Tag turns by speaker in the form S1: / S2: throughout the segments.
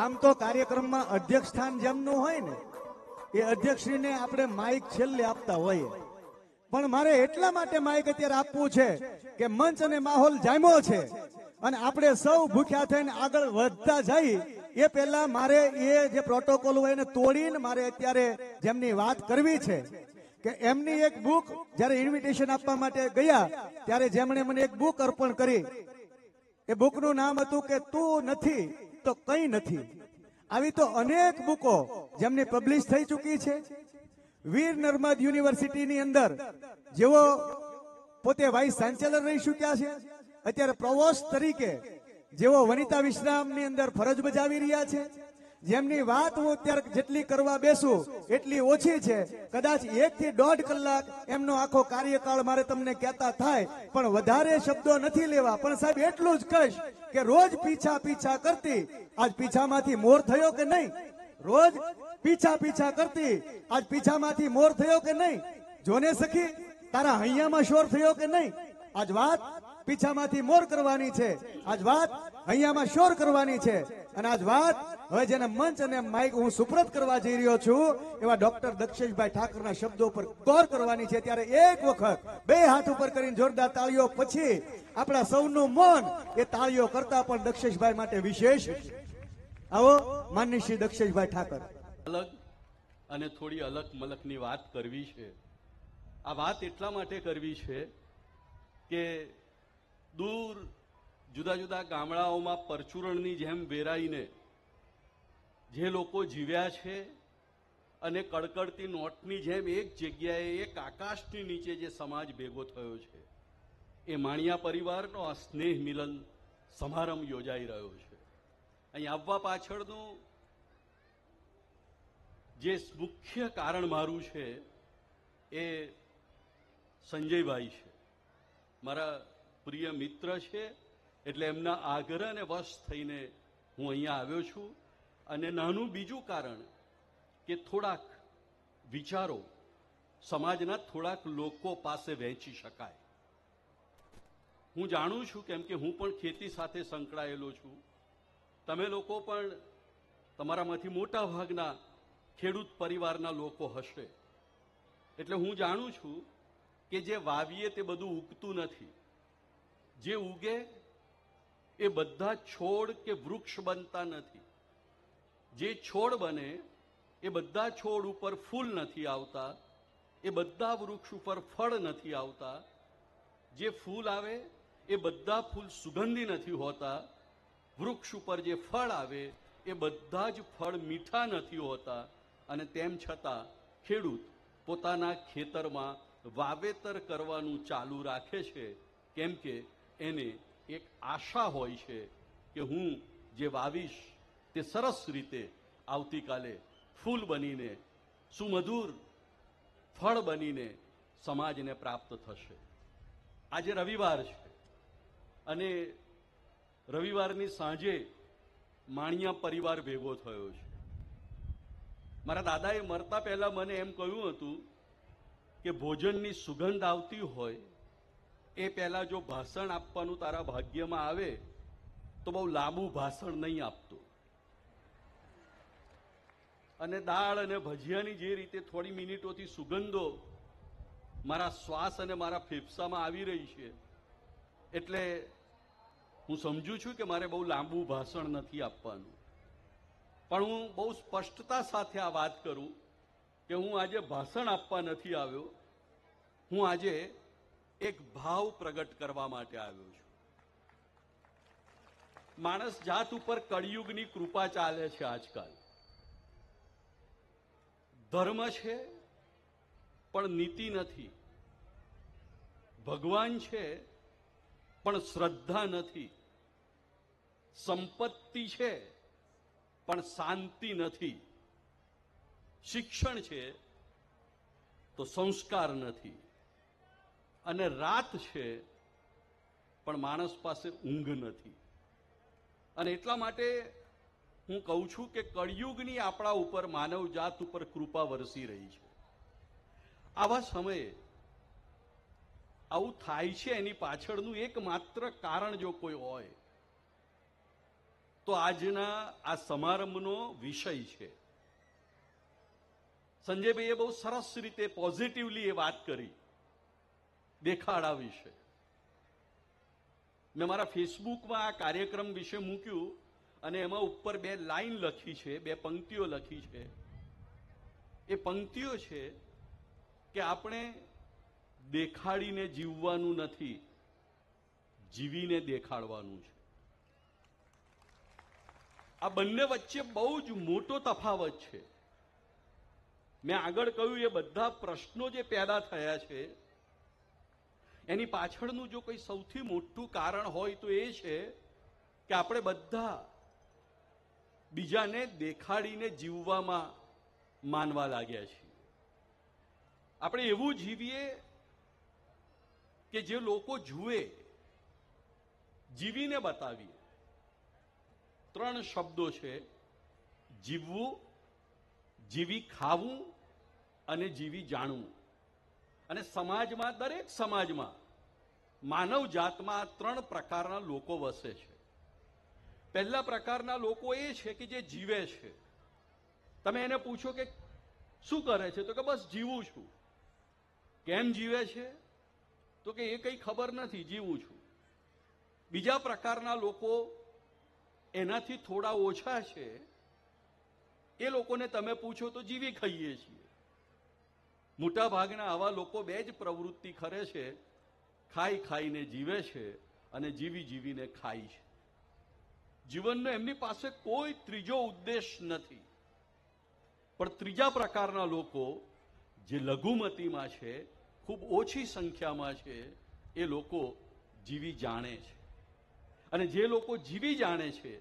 S1: આમ તો કાર્યક્રમમાં અધ્યક્ષ સ્થાન જેમનું હોય ને એ અધ્યક્ષશ્રીને આપણે માઇક છેલ્લે આપતા હોઈએ, પણ મારે એટલા માટે માઇક અત્યારે આપવું છે કે મંચ અને માહોલ જામ્યો છે અને આપણે સૌ ભૂખ્યા થઈને આગળ વધતા જઈએ એ પહેલા મારે એ જે પ્રોટોકોલ હોય એને તોડીને મારે અત્યારે જેમની વાત કરવી છે કે એમની એક બુક જ્યારે ઇન્વિટેશન આપવા માટે ગયા ત્યારે જેમણે મને એક બુક અર્પણ કરી, એ બુકનું નામ હતું કે તું નથી તો કંઈ નથી. આવી તો અનેક બુકો જેમની પબ્લિશ થઈ ચૂકી છે. વીર નર્મદ યુનિવર્સિટીની અંદર જેઓ પોતે વાઇસ ચાન્સેલર રહી ચૂક્યા છે, અત્યારે પ્રોવોસ્ટ તરીકે જેઓ વનિતા વિશ્રામની અંદર ફરજ બજાવી રહ્યા છે, જેમની વાત હું અત્યારે જેટલી કરવા બેસું એટલી ઓછી છે. કદાચ 1 થી 1.5 કલાક એમનો આખો કાર્યકાળ મારે તમને કહેતા થાય, પણ વધારે શબ્દો નથી લેવા. પણ સાહેબ એટલું જ કહીશ કે રોજ પીછા કરતી આજ પીછામાંથી મોર થયો કે નહીં? રોજ પીછા કરતી આજ પીછામાંથી મોર થયો કે નહીં? જોને સખી તારા હૈયામાં શોર થયો કે નહીં? આજ વાત પીછામાંથી મોર કરવાની છે, આજ વાત હૈયામાં શોર કરવાની છે. અને આજ વાત હવે જેને મંચ અને માઇક હું સુપ્રત કરવા જઈ રહ્યો છું એવા ડોક્ટર દક્ષેશભાઈ ઠાકરના શબ્દો પર ગૌર કરવાની છે. ત્યારે એક વખત 2 હાથ ઉપર કરીને જોરદાર તાળીઓ પછી આપણા સૌનું મન એ તાળીઓ કરતા પણ દક્ષેશભાઈ માટે વિશેષ. આવો માનનીય શ્રી દક્ષેશભાઈ ઠાકર.
S2: અલગ અને થોડી અલગ મલકની વાત કરવી છે. આ વાત એટલા માટે કરવી છે કે દૂર જુદા જુદા ગામડાઓમાં પરચુરણની જેમ વેરાઈને જે લોકો જીવ્યા છે અને કડકડતી નોટની જેમ એક જગ્યાએ એક આકાશની નીચે જે સમાજ ભેગો થયો છે એ માણિયા પરિવારનો આ સ્નેહ મિલન સમારંભ યોજાઈ રહ્યો છે. અહીં આવવા પાછળનું જે મુખ્ય કારણ મારું છે એ સંજયભાઈ છે, મારા પ્રિય મિત્ર છે. એટલે એમના આગ્રહ અને વશ થઈને હું અહીંયા આવ્યો છું. અને નાનું બીજું કારણ કે થોડાક વિચારો સમાજના થોડાક લોકો પાસે વહેંચી શકાય. હું જાણું છું કેમ કે હું પણ ખેતી સાથે સંકળાયેલો છું. તમે લોકો પણ તમારામાંથી મોટા ભાગના ખેડૂત પરિવારના લોકો હશે. એટલે હું જાણું છું કે જે વાવીએ તે બધું ઉગતું નથી. જે ઉગે એ બધા છોડ કે વૃક્ષ બનતા નથી. જે છોડ બને એ બધા છોડ ઉપર ફૂલ નથી આવતા, એ બધા વૃક્ષ ઉપર ફળ નથી આવતા. જે ફૂલ આવે એ બધા ફૂલ સુગંધી નથી હોતા. વૃક્ષ ઉપર જે ફળ આવે એ બધા જ ફળ મીઠા નથી હોતા. અને તેમ છતાં ખેડૂત પોતાના ખેતરમાં વાવેતર કરવાનું ચાલુ રાખે છે, કેમ કે એને એક આશા હોય છે કે હું જે વાવીશ તે સરસ રીતે આવતીકાલે ફૂલ બનીને સુમધુર ફળ બનીને સમાજને પ્રાપ્ત થશે. આજે રવિવાર છે અને રવિવારની સાંજે માણિયા પરિવાર ભેગો થયો છે. મારા દાદાએ મરતા પહેલા મને એમ કહ્યું હતું કે ભોજનની સુગંધ આવતી હોય એ પહેલા જો ભાષણ આપવાનું તારા ભાગ્યમાં આવે તો બહુ લાંબુ ભાષણ નહીં આપતો. અને દાળ અને ભજીયાની જે રીતે થોડી મિનિટોથી સુગંધો મારા શ્વાસ અને મારા ફેફસામાં આવી રહી છે એટલે હું સમજુ છું કે મારે બહુ લાંબુ ભાષણ નથી આપવાનું. પણ હું બહુ સ્પષ્ટતા સાથે આ વાત કરું કે હું આજે ભાષણ આપવા નથી આવ્યો. હું આજે એક ભાવ પ્રગટ કરવા માટે આવ્યો છું. માણસ જાત ઉપર કળિયુગની કૃપા ચાલે છે. આજકાલ ધર્મ છે પણ નીતિ નથી, ભગવાન છે પણ શ્રદ્ધા નથી, સંપત્તિ છે પણ શાંતિ નથી, શિક્ષણ છે તો સંસ્કાર નથી, અને રાત છે પણ માણસ પાસે ઊંઘ નથી. અને એટલા માટે હું કહું છું કે કળિયુગની આપણા ઉપર માનવ જાત ઉપર કૃપા વરસી રહી છે. આવા સમયે આવું થાય છે એની પાછળનું એકમાત્ર કારણ જો કોઈ હોય તો આજના આ સમારંભનો વિષય છે. સંજયભાઈએ બહુ સરસ રીતે પોઝિટિવલી એ વાત કરી દેખાડા વિશે. મેં મારા ફેસબુકમાં આ કાર્યક્રમ વિશે મૂક્યું અને એમાં ઉપર 2 લાઈન લખી છે, 2 પંક્તિઓ લખી છે. એ પંક્તિઓ છે કે આપણે દેખાડીને જીવવાનું નથી, જીવીને દેખાડવાનું છે. આ બંને વચ્ચે બહુ જ મોટો તફાવત છે. મેં આગળ કહ્યું એ બધા પ્રશ્નો જે પેદા થયા છે એની પાછળનું જો કોઈ સૌથી મોટું કારણ હોય તો એ છે કે આપણે બધા બીજાને દેખાડીને જીવવામાં માનવા લાગ્યા છીએ. આપણે એવું જીવીએ કે જે લોકો જુએ, જીવીને બતાવીએ. 3 શબ્દો છે: જીવવું, જીવી ખાવું અને જીવી જાણવું. અને સમાજમાં, દરેક સમાજમાં, માનવ જાતમાં 3 પ્રકારના લોકો વસે છે. પહેલા પ્રકારના લોકો એ છે કે જે જીવે છે. તમે એને પૂછો કે શું કરે છે તો કે બસ જીવું છું. કેમ જીવે છે તો કે એ કંઈ ખબર નથી, જીવું છું. બીજા પ્રકારના લોકો એનાથી થોડા ઓછા છે. એ લોકોને તમે પૂછો તો જીવી ખાઈએ છીએ. મોટા ભાગના આવા લોકો 2 જ પ્રવૃત્તિ કરે છે: ખાઈ ખાઈને જીવે છે અને જીવી જીવીને ખાય છે. જીવનનો એમની પાસે કોઈ ત્રીજો ઉદ્દેશ નથી. પણ ત્રીજા પ્રકારના લોકો જે લઘુમતીમાં છે, ખૂબ ઓછી સંખ્યામાં છે, એ લોકો જીવી જાણે છે. અને જે લોકો જીવી જાણે છે,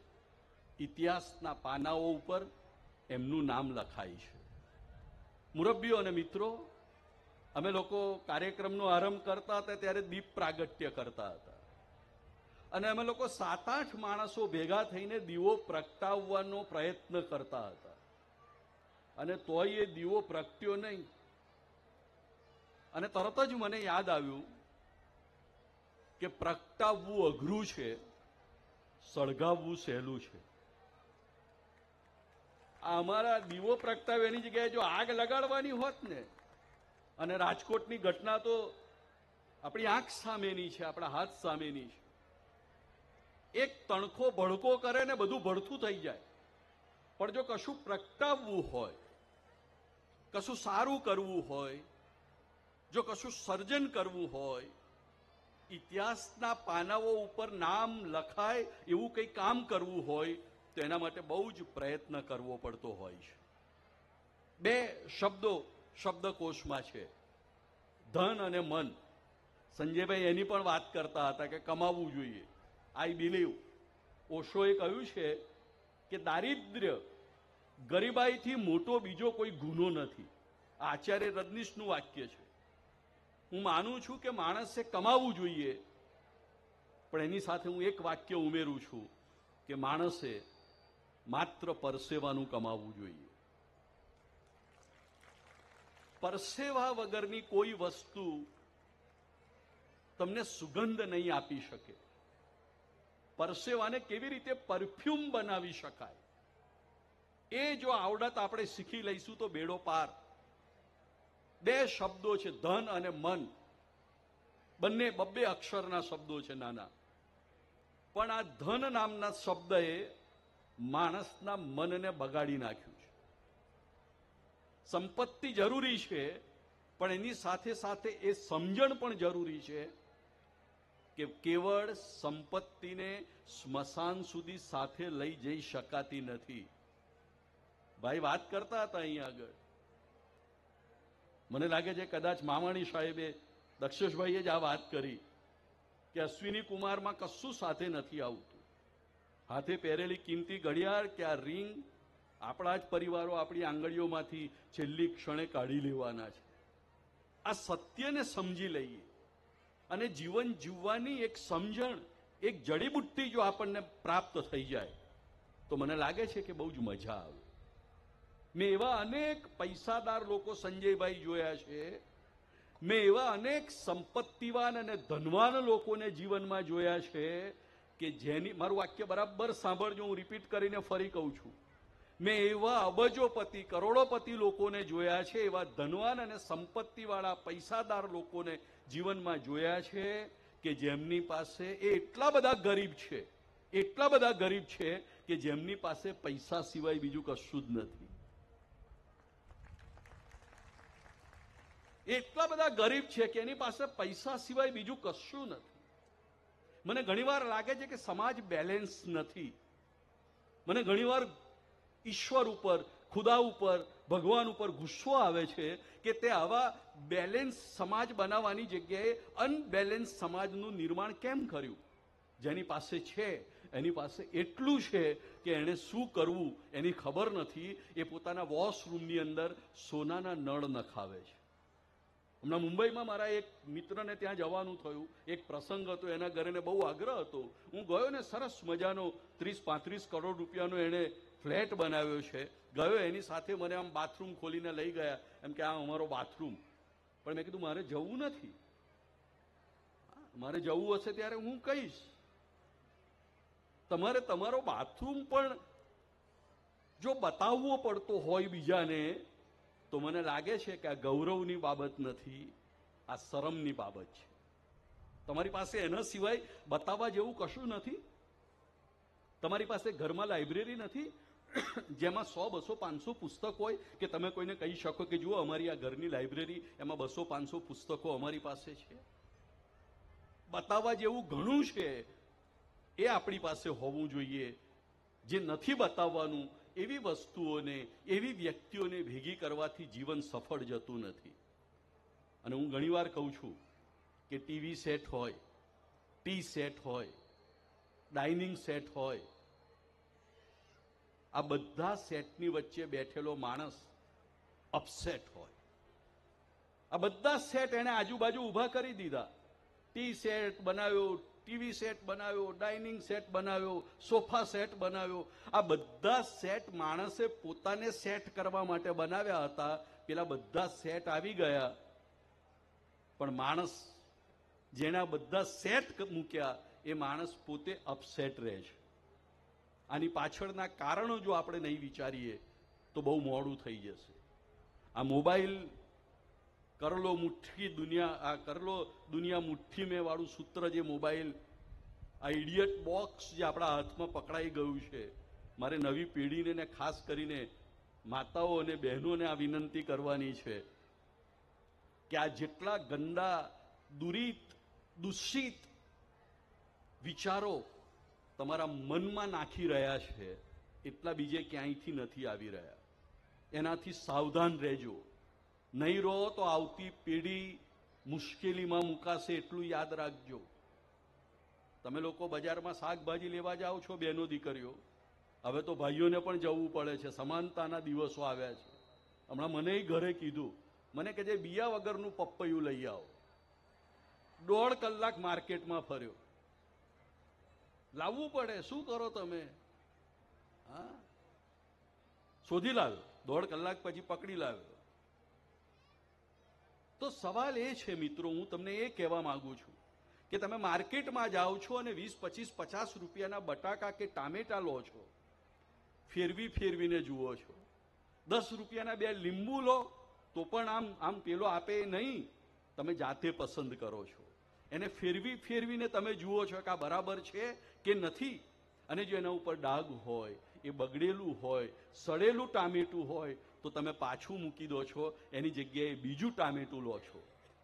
S2: ઇતિહાસના પાનાઓ ઉપર એમનું નામ લખાય છે. મુરબ્બીઓ અને મિત્રો, અમે લોકો કાર્યક્રમનો આરંભ કરતા હતા ત્યારે દીપ પ્રાગટ્ય કરતા હતા. અને અમે લોકો 7-8 માણસો ભેગા થઈને દીવો પ્રગટાવવાનો પ્રયત્ન કરતા હતા. અને તોય એ દીવો પ્રગટ્યો નહીં. અને તરત જ મને યાદ આવ્યું કે પ્રગટાવવું અઘરું છે, સળગાવવું સહેલું છે. આ અમારા દીવો પ્રગટાવે એની જગ્યાએ જો આગ લગાડવાની હોત ને, અને રાજકોટની ઘટના તો આપણી આંખ સામેની છે, આપણા હાથ સામેની છે. એક તણખો ભડકો કરે ને બધું ભડથું થઈ જાય. પણ જો કશું પ્રગટાવવું હોય, કશું સારું કરવું હોય, જો કશું સર્જન કરવું હોય, ઇતિહાસના પાનાઓ ઉપર નામ લખાય એવું કંઈ કામ કરવું હોય તો એના માટે બહુ જ પ્રયત્ન કરવો પડતો હોય છે. 2 શબ્દો શબ્દકોશમાં છે: ધન અને મન. સંજયભાઈ એની પણ વાત કરતા હતા કે કમાવવું જોઈએ. આઈ બિલીવ, ઓશોએ કહ્યું છે કે દારિદ્ર્ય, ગરીબાઈથી મોટો બીજો કોઈ ગુનો નથી. આ આચાર્ય રજનીશનું વાક્ય છે. હું માનું છું કે માણસે કમાવવું જોઈએ, પણ એની સાથે હું એક વાક્ય ઉમેરું છું કે માણસે માત્ર પરસેવાનું કમાવવું જોઈએ. પરસેવા વગરની કોઈ વસ્તુ તમને સુગંધ નહીં આપી શકે. પરસેવાને કેવી રીતે પરફ્યુમ બનાવી શકાય, એ જો આવડત આપણે શીખી લઈશું તો બેડો પાર. 2 શબ્દો છે: ધન અને મન. બંને 2 અક્ષરના શબ્દો છે, નાના. પણ આ ધન નામના શબ્દએ માણસના મનને બગાડી નાખ્યું છે. સંપત્તિ જરૂરી છે, પણ એની સાથે સાથે એ સમજણ પણ જરૂરી છે કે કેવળ સંપત્તિને સ્મશાન સુધી સાથે લઈ જઈ શકાતી નથી. ભાઈ વાત કરતા હતા અહીં આગળ, મને લાગે છે કદાચ મામાણી સાહેબે, દક્ષેશભાઈએ જ આ વાત કરી કે અશ્વિની કુમારમાં કશું સાથે નથી આવતું. હાથે પહેરેલી કિંમતી ઘડિયાળ કે આ રિંગ આપણા જ પરિવારો આપણી આંગળીઓમાંથી છેલ્લી ક્ષણે કાઢી લેવાના છે. આ સત્યને સમજી લઈએ અને જીવન જીવવાની એક સમજણ, એક જડીબુટ્ટી જો આપણને પ્રાપ્ત થઈ જાય તો મને લાગે છે કે બહુ જ મજા આવે. મેં એવા અનેક પૈસાદાર લોકો સંજયભાઈ જોયા છે, મેં એવા અનેક સંપત્તિવાન અને ધનવાન લોકોને જીવનમાં જોયા છે કે જેની, મારું વાક્ય બરાબર સાંભળજો, હું રિપીટ કરીને ફરી કહું છું, મેં એવા અબજોપતિ કરોડોપતિ લોકોને જોયા છે, એવા ધનવાન અને સંપત્તિવાળા પૈસાદાર લોકોને જીવનમાં જોયા છે કે જેમની પાસે, એ એટલા બધા ગરીબ છે, એટલા બધા ગરીબ છે કે જેમની પાસે પૈસા સિવાય બીજું કશું જ નથી. એટલા બધા ગરીબ છે કે એની પાસે પૈસા સિવાય બીજું કશું નથી. મને ઘણીવાર લાગે છે કે સમાજ બેલેન્સ નથી. મને ઘણીવાર ઈશ્વર ઉપર, ખુદા ઉપર, ભગવાન ઉપર ગુસ્સો આવે છે કે તે આવા બેલેન્સ સમાજ બનાવવાની જગ્યાએ અનબેલેન્સ સમાજનું નિર્માણ કેમ કર્યું. જેની પાસે છે એની પાસે એટલું છે કે એણે શું કરવું એની ખબર નથી. એ પોતાના વોશરૂમની અંદર સોનાના નળ નખાવે છે. હમણાં મુંબઈમાં મારા એક મિત્રને ત્યાં જવાનું થયું, એક પ્રસંગ હતો, એના ઘરે બહુ આગ્રહ હતો. હું ગયો ને સરસ મજાનો 30-35 કરોડ રૂપિયાનો એણે ફ્લેટ બનાવ્યો છે. ગયો, એની સાથે મને આમ બાથરૂમ ખોલીને લઈ ગયા, એમ કે આ અમારો બાથરૂમ. પણ મેં કીધું મારે જવું નથી, મારે જવું હશે ત્યારે હું કહીશ. તમારે તમારો બાથરૂમ પણ જો બતાવવો પડતો હોય બીજાને, તો મને લાગે છે કે આ ગૌરવની બાબત નથી, આ શરમની બાબત છે. તમારી પાસે એના સિવાય બતાવવા જેવું કશું નથી. તમારી પાસે ઘરમાં લાઇબ્રેરી નથી જેમાં 100, 200, 500 પુસ્તક હોય કે તમે કોઈને કહી શકો કે જુઓ અમારી આ ઘરની લાઇબ્રેરી, એમાં 200, 500 પુસ્તકો અમારી પાસે છે. બતાવવા જેવું ઘણું છે, એ આપણી પાસે હોવું જોઈએ. જે નથી બતાવવાનું એવી વસ્તુઓને, એવી વ્યક્તિઓને ભેગી કરવાથી જીવન સફળ જતું નથી. અને હું ઘણીવાર કહું છું કે ટીવી સેટ હોય, ટી સેટ હોય, ડાઇનિંગ સેટ હોય, આ બધા સેટની વચ્ચે બેઠેલો માણસ અપસેટ હોય. આ બધા સેટ એને આજુબાજુ ઊભા કરી દીધા. ટી સેટ બનાવ્યો, ટીવી સેટ બનાવ્યો, ડાઇનિંગ સેટ બનાવ્યો, સોફા સેટ બનાવ્યો. આ બધા સેટ માણસે પોતાને સેટ કરવા માટે બનાવ્યા હતા. પેલા બધા સેટ આવી ગયા, પણ માણસ જેને આ બધા સેટ મૂક્યા એ માણસ પોતે અપસેટ રહે છે. આની પાછળના કારણો જો આપણે નહીં વિચારીએ તો બહુ મોડું થઈ જશે. આ મોબાઈલ કરલો મુઠ્ઠી દુનિયા, આ કરલો દુનિયા મુઠ્ઠી મેં વાળું સૂત્ર, જે મોબાઈલ, આ ઇડિયટ બોક્સ જે આપણા હાથમાં પકડાઈ ગયું છે, મારે નવી પેઢીને ને ખાસ કરીને માતાઓ અને બહેનોને આ વિનંતી કરવાની છે કે આ જેટલા ગંદા, દૂષિત વિચારો તમારા મનમાં નાખી રહ્યા છે, એટલા બીજે ક્યાંયથી નથી આવી રહ્યા. એનાથી સાવધાન રહેજો. નહીં રહો તો આવતી પેઢી મુશ્કેલીમાં મુકાશે, એટલું યાદ રાખજો. તમે લોકો બજારમાં શાકભાજી લેવા જાઓ છો, બહેનો દીકરીઓ, હવે તો ભાઈઓને પણ જવું પડે છે. સમાનતાના દિવસો આવ્યા છે. હમણાં મને ઘરે કીધું, મને કે જે બિયા વગરનું પપૈયું લઈ આવો. 1.5 કલાક માર્કેટમાં ફર્યો. લાવવું પડે, શું કરો તમે? હા, શોધી લાવ્યો, 1.5 કલાક પછી પકડી લાવ્યો. તો સવાલ એ છે મિત્રો, હું તમને એ કહેવા માંગુ છું કે તમે માર્કેટમાં જાઓ છો અને 20, 25, 50 રૂપિયાના બટાકા કે ટામેટા લો છો, ફેરવીને જુઓ છો. 10 રૂપિયાના 2 લીંબુ લો તો પણ આમ પેલો આપે નહીં, તમે જાતે પસંદ કરો છો. એને ફેરવીને તમે જુઓ છો કે આ બરાબર છે કે નથી. અને જો એના ઉપર ડાઘ હોય, એ બગડેલું હોય, સડેલું ટામેટું હોય, તો તમે પાછું મૂકી દો છો, એની જગ્યાએ બીજું ટામેટું લો છો.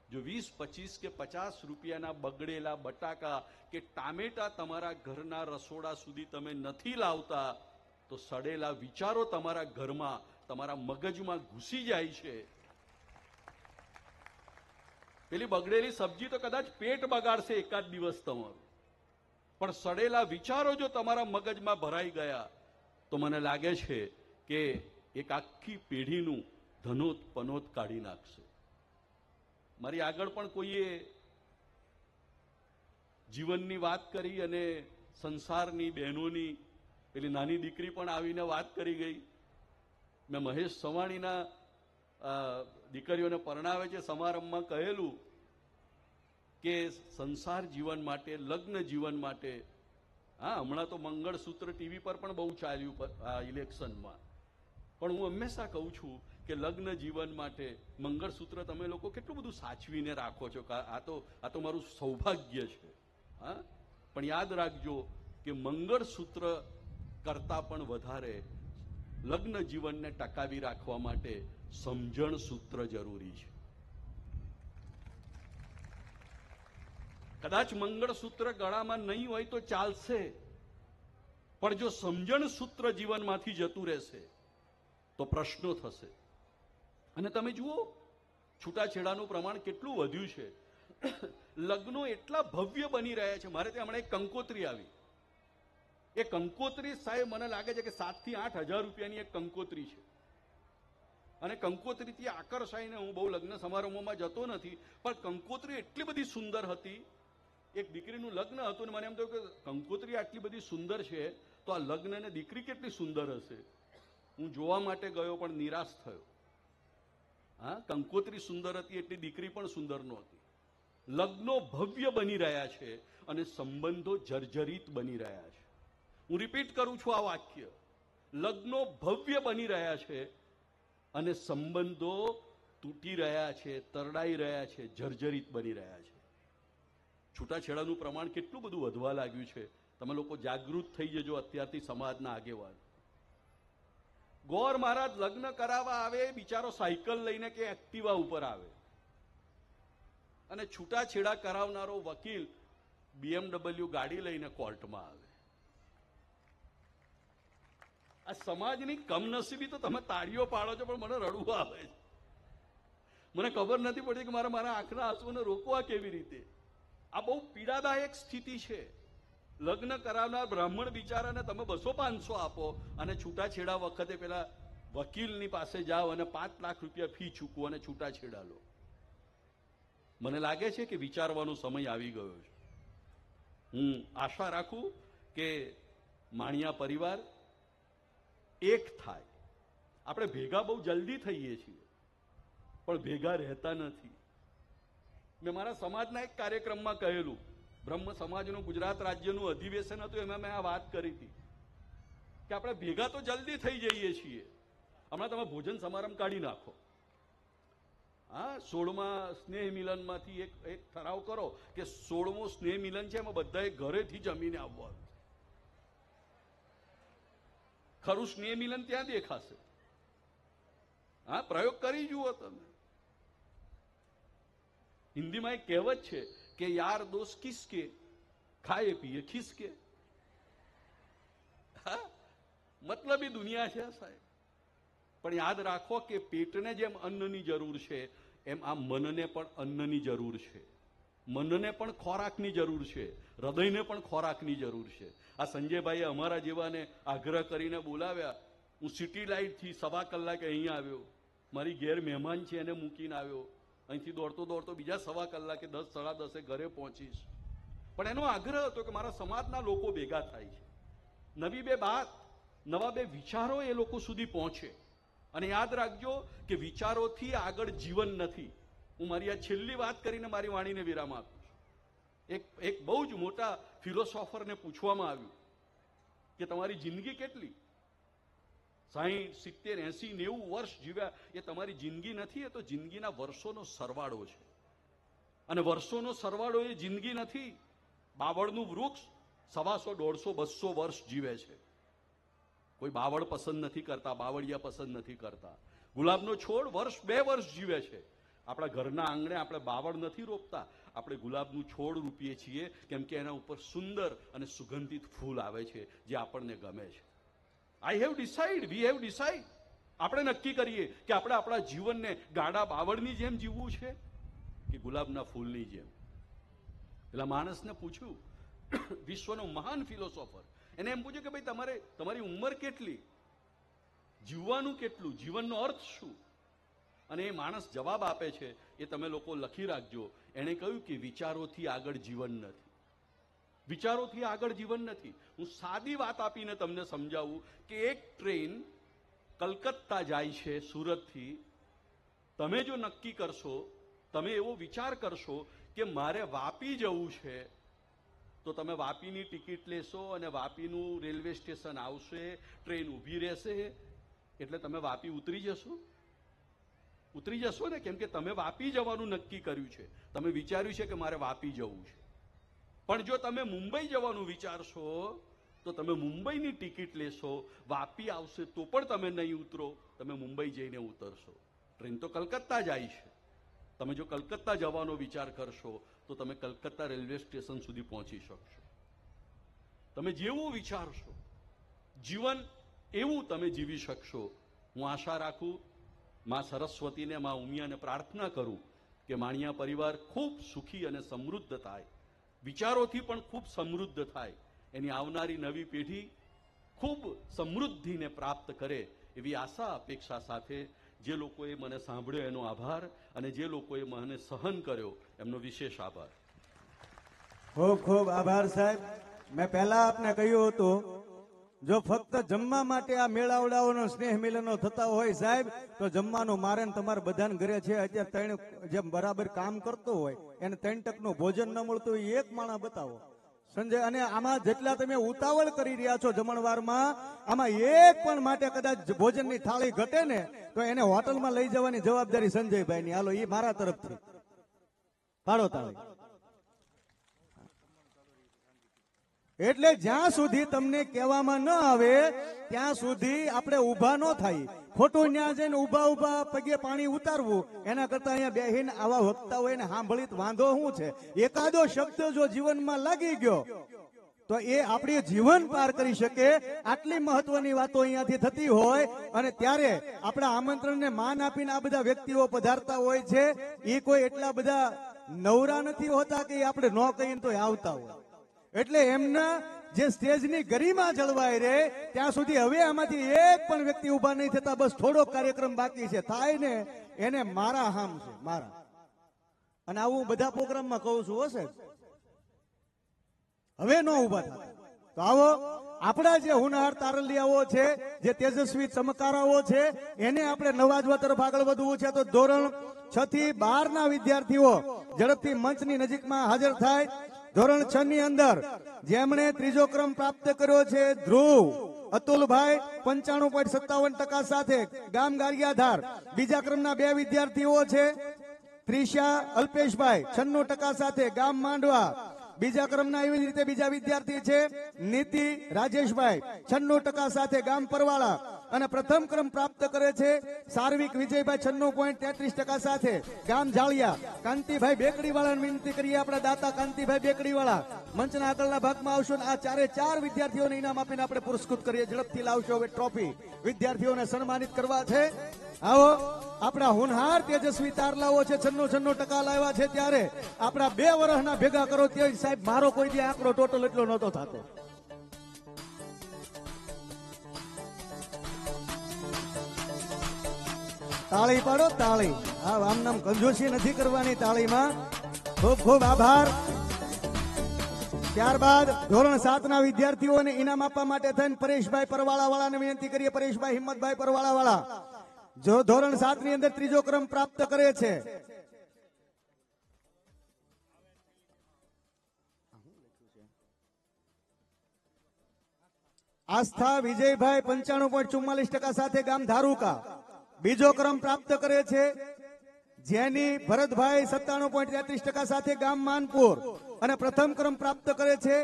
S2: જો 20, 25 કે 50 રૂપિયાના બગડેલા બટાકા કે ટામેટા તમારા ઘરના રસોડા સુધી તમે નથી લાવતા, તો સડેલા વિચારો તમારા ઘરમાં, તમારા મગજમાં ઘૂસી જાય છે. પેલી બગડેલી સબ્જી તો કદાચ પેટ બગાડશે એકાદ દિવસ તમારું, પણ સડેલા વિચારો જો તમારા મગજમાં ભરાઈ ગયા તો મને લાગે છે કે એક આખી પેઢીનું ધનોત પનોત કાઢી નાખશે. મારી આગળ પણ કોઈએ જીવનની વાત કરી અને સંસારની, બહેનોની, પેલી નાની દીકરી પણ આવીને વાત કરી ગઈ. મેં મહેશ સવાણીના દીકરીઓને પરણાવે છે સમારંભમાં કહેલું કે સંસાર જીવન માટે, લગ્ન જીવન માટે હા, હમણાં તો મંગળસૂત્ર ટીવી પર પણ બહુ ચાલ્યું આ ઇલેક્શનમાં. પણ હું હંમેશા કહું છું કે લગ્ન જીવન માટે મંગળસૂત્ર તમે લોકો કેટલું બધું સાચવીને રાખો છો. આ તો મારું સૌભાગ્ય છે. હા, પણ યાદ રાખજો કે મંગળસૂત્ર કરતા પણ વધારે લગ્ન જીવનને ટકાવી રાખવા માટે સમજણ સૂત્ર જરૂરી છે. કદાચ મંગળસૂત્ર ગળામાં નહીં હોય તો ચાલશે, પણ જો સમજણ સૂત્ર જીવનમાંથી જતું રહેશે તો પ્રશ્નો થશે. અને તમે જુઓ છૂટાછેડાનું પ્રમાણ કેટલું વધ્યું છે. લગ્નો એટલા ભવ્ય બની રહ્યા છે. મારે ત્યાં હમણાં એક કંકોત્રી આવી. એ કંકોત્રી સાહેબ મને લાગે છે કે 7,000 થી 8,000 રૂપિયાની એક કંકોત્રી છે. અને કંકોત્રીથી આકર્ષાઈને હું બહુ લગ્ન સમારંભોમાં જતો નથી, પણ કંકોત્રી એટલી બધી સુંદર હતી. એક દીકરીનું લગ્ન હતું ને મને એમ થયું કે કંકોત્રી આટલી બધી સુંદર છે તો આ લગ્ન અને દીકરી કેટલી સુંદર હશે. હું જોવા માટે ગયો પણ નિરાશ થયો. હા, કંકોત્રી સુંદર હતી એટલી દીકરી પણ સુંદર નહોતી. લગ્નો ભવ્ય બની રહ્યા છે અને સંબંધો જર્જરિત બની રહ્યા છે. હું રિપીટ કરું છું આ વાક્ય, લગ્નો ભવ્ય બની રહ્યા છે અને સંબંધો તૂટી રહ્યા છે, તરડાઈ રહ્યા છે, જર્જરિત બની રહ્યા છે. છૂટાછેડાનું પ્રમાણ કેટલું બધું વધવા લાગ્યું છે. તમે લોકો જાગૃત થઈ જજો અત્યારથી સમાજના આગેવાન. ગોર મહારાજ લગ્ન કરાવવા આવે, બિચારો સાયકલ લઈને કે એક્ટિવા ઉપર આવે, અને છૂટાછેડા કરાવનારો વકીલ BMW ગાડી લઈને કોર્ટમાં આવે. આ સમાજની કમનસીબી તો તમે તાળીઓ પાડો છો પણ મને રડવું આવે છે. મને ખબર નથી પડતી કે મારા આંખના આંસુને રોકવા કેવી રીતે. આ બહુ પીડાદાયક સ્થિતિ છે. લગ્ન કરાવનાર બ્રાહ્મણ બિચારાને તમે 200-500 આપો અને છૂટાછેડા વખતે પેલા વકીલની પાસે જાઓ અને 5 લાખ રૂપિયા ફી ચૂકવો અને છૂટાછેડા લો. મને લાગે છે કે વિચારવાનો સમય આવી ગયો છે. હું આશા રાખું કે માણિયા પરિવાર એક થાય. આપણે ભેગા બહુ જલ્દી થઈએ છીએ પણ ભેગા રહેતા નથી. મેં મારા સમાજના એક કાર્યક્રમમાં કહેલું, બ્રહ્મ સમાજનું ગુજરાત રાજ્યનું અધિવેશન હતું, એમાં મેં આ વાત કરી હતી કે આપણે ભેગા તો જલ્દી થઈ જઈએ છીએ. હમણાં તમે ભોજન સમારંભ કાઢી નાખો. હા, 16મા સ્નેહ મિલનમાંથી એક ઠરાવ કરો કે 16મો સ્નેહ મિલન છે એમાં બધાએ ઘરેથી જમીને આવવાનું. ખરું સ્નેહ મિલન ત્યાં દેખાશે. હા, પ્રયોગ કરી જુઓ તમે. હિન્દીમાં એક કહેવત છે કે યાર દોસ્ત કિસકે, ખાए પીએ ખિસકે. હા, મતલબી દુનિયા છે સાહેબ. પણ યાદ રાખો કે પેટને જેમ અન્નની જરૂર છે એમ આ મનને પણ અન્નની જરૂર છે. મનને પણ ખોરાકની જરૂર છે, હૃદયને પણ ખોરાકની જરૂર છે. આ સંજયભાઈએ અમારા જેવાને આગ્રહ કરીને બોલાવ્યા. હું સિટી લાઇટથી 1.25 કલાકે અહીંયા આવ્યો. મારી ઘેર મહેમાન છે એને મૂકીને આવ્યો. અહીંથી દોડતો બીજા 1.25 કલાકે 10, 10:30 ઘરે પહોંચીશ. પણ એનો આગ્રહ હતો કે મારા સમાજના લોકો ભેગા થાય છે, નવી બે વાત, નવા બે વિચારો એ લોકો સુધી પહોંચે. અને યાદ રાખજો કે વિચારોથી આગળ જીવન નથી. હું મારી આ છેલ્લી વાત કરીને મારી વાણીને વિરામ આપું છું. એક બહુ જ મોટા ફિલોસોફરને પૂછવામાં આવ્યું કે તમારી જિંદગી કેટલી? 60, 70, 80, 90 વર્ષ જીવ્યા એ તમારી જિંદગી નથી, એ તો જિંદગીના વર્ષોનો સરવાળો છે. અને વર્ષોનો સરવાળો એ જિંદગી નથી. બાવળનું વૃક્ષ 125, 150, 200 વર્ષ જીવે છે. કોઈ બાવળ પસંદ નથી કરતા, બાવળિયા પસંદ નથી કરતા. ગુલાબનો છોડ 2 વર્ષ જીવે છે. આપણા ઘરના આંગણે આપણે બાવળ નથી રોપતા, આપણે ગુલાબનું છોડ રોપીએ છીએ કેમ કે એના ઉપર સુંદર અને સુગંધિત ફૂલ આવે છે જે આપણને ગમે છે. I have decide, we have decide. આપણે નક્કી કરીએ કે આપણે આપણા જીવનને ગાડા બાવળની જેમ જીવવું છે કે ગુલાબના ફૂલની જેમ. પેલા માણસને પૂછ્યું, વિશ્વનો મહાન ફિલોસોફર, એને એમ પૂછ્યું કે ભાઈ તમારી ઉંમર કેટલી, જીવવાનું કેટલું, જીવનનો અર્થ શું? અને એ માણસ જવાબ આપે છે, એ તમે લોકો લખી રાખજો. એણે કહ્યું કે વિચારોથી આગળ જીવન નથી. વિચારોથી આગળ જીવન નથી. હું સાદી વાત આપીને તમને સમજાવું કે એક ટ્રેન કલકત્તા જાય છે સુરતથી. તમે જો નક્કી કરશો, તમે એવો વિચાર કરશો કે મારે વાપી જવું છે, તો તો તમે વાપીની ટિકિટ લેશો અને વાપીનું રેલવે સ્ટેશન આવશે, ટ્રેન ઊભી રહેશે એટલે તમે વાપી ઉતરી જશો ને, કેમ કે તમે વાપી જવાનું નક્કી કર્યું છે, તમે વિચાર્યું છે કે મારે વાપી જવું છે. પણ જો તમે મુંબઈ જવાનું વિચારશો તો તમે મુંબઈની ટિકિટ લેશો, વાપી આવશે તો પણ તમે નહીં ઉતરો, તમે મુંબઈ જઈને ઉતરશો. ટ્રેન તો કલકત્તા જાય છે. તમે જો કલકત્તા જવાનો વિચાર કરશો તો તમે કલકત્તા રેલવે સ્ટેશન સુધી પહોંચી શકશો. તમે જેવું વિચારશો જીવન એવું તમે જીવી શકશો. હું આશા રાખું, માં સરસ્વતીને, માં ઉમિયાને પ્રાર્થના કરું કે માણિયા પરિવાર ખૂબ સુખી અને સમૃદ્ધ થાય, વિચારોથી પણ ખૂબ સમૃદ્ધ થાય, એની આવનારી નવી પેઢી ખૂબ સમૃદ્ધિને પ્રાપ્ત કરે એવી આશા અપેક્ષા સાથે જે લોકોએ મને સાંભળ્યો એનો આભાર, અને જે લોકોએ મને સહન કર્યો એમનો વિશેષ આભાર.
S1: ખૂબ ખૂબ આભાર સાહેબ. મેં પહેલા આપને કહ્યું હતું, જો ફક્ત જમવા માટે આ મેળાવડાઓનો સ્નેહ મિલનો થતા હોય સાહેબ, તો જમવાનું મારે ને તમારે બધાને ઘરે છે અત્યારે 3 જેમ બરાબર કામ કરતો હોય એને 3 ટકનું ભોજન ન મળતું હોય, એક માણસ બતાવો સંજય. અને આમાં જેટલા તમે ઉતાવળ કરી રહ્યા છો જમણવારમાં, આમાં એક પણ માટે કદાચ ભોજનની થાળી ઘટે ને તો એને હોટલમાં લઈ જવાની જવાબદારી સંજયભાઈની. હાલો, એ મારા તરફથી પાડો તાળી. એટલે જ્યાં સુધી તમને કહેવામાં ન આવે ત્યાં સુધી આપણે ઊભા ન થાય. ખોટું ન્યા જઈને ઊભા પગે પાણી ઉતારવું એના કરતા અહીંયા બેહીને આવા વક્તાઓને સાંભળી વાંધો શું છે? એકાદો શબ્દ જો જીવનમાં લાગી ગયો તો એ આપણી જીવન પાર કરી શકે. આટલી મહત્વની વાતો અહીંયાથી થતી હોય અને ત્યારે આપણા આમંત્રણને માન આપીને આ બધા વ્યક્તિઓ પધારતા હોય છે. એ કોઈ એટલા બધા નવરા નથી હોતા કે આપણે ન કહીએ તો આવતા હોય. એટલે એમના જે સ્ટેજની ગરિમા જળવાય રહે ત્યાં સુધી હવે આમાંથી એક પણ વ્યક્તિ ઉભા નહીં થતા. બસ થોડો કાર્યક્રમ બાકી છે, થાય ને એને મારા હામ છે, મારા. અને આવું બધા પ્રોગ્રામમાં કહું છું હશે, હવે ન ઉભા થતા. તો આવો આપણા જે હોનહાર તારલિયાઓ છે, જે તેજસ્વી ચમકારાઓ છે, એને આપણે નવાજવા તરફ આગળ વધવું છે. તો ધોરણ 6 થી 12 ના વિદ્યાર્થીઓ ઝડપથી મંચની નજીકમાં હાજર થાય. ધોરણ 6 ની અંદર જેમણે 3જો ક્રમ પ્રાપ્ત કર્યો છે ધ્રુવ અતુલભાઈ 95.57% સાથે ગામ ગારિયાધાર. બીજા ક્રમના 2 વિદ્યાર્થીઓ છે ત્રિષા અલ્પેશભાઈ 96% સાથે ગામ માંડવા. બીજા ક્રમના એવી જ રીતે બીજા વિદ્યાર્થી છે નીતિ રાજેશભાઈ 96% સાથે ગામ પરવાળા. અને પ્રથમ ક્રમ પ્રાપ્ત કરે છે સાર્વિક વિજયભાઈ 96.33% સાથે ગામ જાળિયા. કાંતિભાઈ બેકડીવાળાને વિનંતી કરીએ, આપણા દાતા કાંતિભાઈ બેકડીવાળા મંચના આગળના ભાગમાં આવશો. આ 4 વિદ્યાર્થીઓને ઇનામ આપીને આપણે પુરસ્કૃત કરીએ. ઝડપથી લાવશો હવે ટ્રોફી. વિદ્યાર્થીઓને સન્માનિત કરવા છે. આવો, આપણા હોનહાર તેજસ્વી તારલાઓ છે 96% લાવ્યા છે. ત્યારે આપણા 2 વર્ષના ભેગા કરો તે સાહેબ મારો કોઈ દી આંકડો ટોટલ એટલો નહોતો થતો. તાળી પાડો, તાળી. હા, આમ નામ કંજૂસી નથી કરવાની તાળીમાં. ખૂબ ખૂબ આભાર. ત્યારબાદ ધોરણ 7 ના વિદ્યાર્થીઓને ઇનામ આપવા માટે થઈને પરેશભાઈ પરવાળા વાળાને વિનંતી કરીએ. પરેશભાઈ હિંમતભાઈ પરવાળા વાળા જો ધોરણ 7 ની અંદર 3જો ક્રમ પ્રાપ્ત કરે છે. આસ્થા વિજયભાઈ 95.44% સાથે ગામ ધારુકા. બીજો ક્રમ પ્રાપ્ત કરે છે જેની ભરતભાઈ 97.33% સાથે ગામ માનપુર. અને પ્રથમ ક્રમ પ્રાપ્ત કરે છે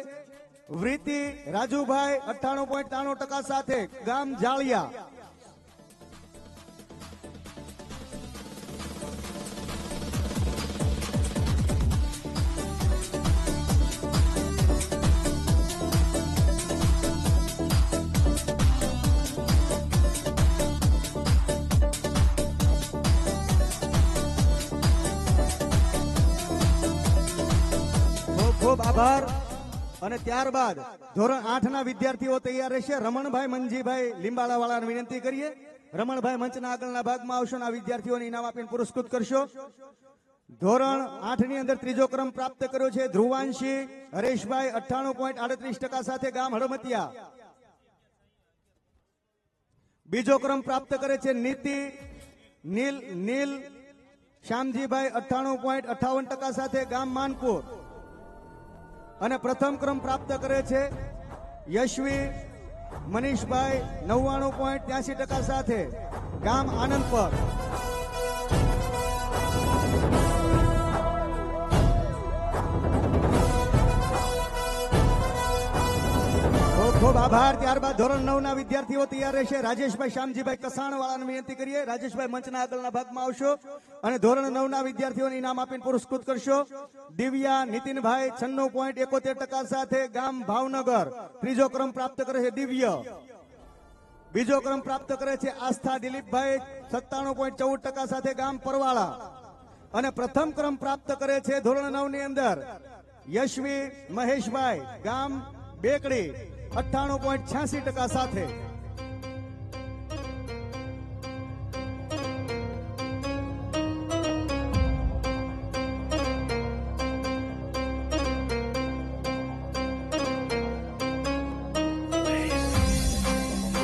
S1: વૃત્તિ રાજુભાઈ 98.93% સાથે ગામ જાળિયા. ખૂબ આભાર. અને ત્યારબાદ ધોરણ 8 ના વિદ્યાર્થીઓ તૈયાર રહેશે. રમણભાઈ મંજીભાઈ લીંબાળા વાળાને વિનંતી કરીએ. રમણભાઈ મંચના આગળના ભાગમાં આવશો અને આ વિદ્યાર્થીઓને ઇનામ આપીને પુરસ્કૃત કરશો. ધોરણ 8 ની અંદર 3જો ક્રમ પ્રાપ્ત કર્યો છે ધ્રુવાંશી હરેશભાઈ 98.38% સાથે ગામ હળમતિયા. બીજો ક્રમ પ્રાપ્ત કરે છે નીતિ નીલ શ્યામજીભાઈ 98.58% સાથે ગામ માનપુર. અને પ્રથમ ક્રમ પ્રાપ્ત કરે છે યશવી મનીષભાઈ 99.83% સાથે ગામ આનંદપર. ખૂબ આભાર. ત્યારબાદ ધોરણ 9 ના વિદ્યાર્થીઓ તૈયાર રહેશે. રાજેશભાઈ શ્યામજીભાઈ કસાણ વાળાને વિનંતી કરીએ. રાજેશભાઈ મંચના આગળના ભાગમાં આવશો અને ધોરણ 9 ના વિદ્યાર્થીઓને ઇનામ આપીને પુરસ્કૃત કરશો. દિવ્યા નીતિનભાઈ 96.71% સાથે ગામ ભાવનગર ત્રીજો ક્રમ પ્રાપ્ત કરે છે દિવ્ય. બીજો ક્રમ પ્રાપ્ત કરે છે આસ્થા દિલીપભાઈ 97.14% સાથે ગામ પરવાળા. અને પ્રથમ ક્રમ પ્રાપ્ત કરે છે ધોરણ 9 ની અંદર યશવી મહેશભાઈ ગામ બેકડી 98.86% સાથે.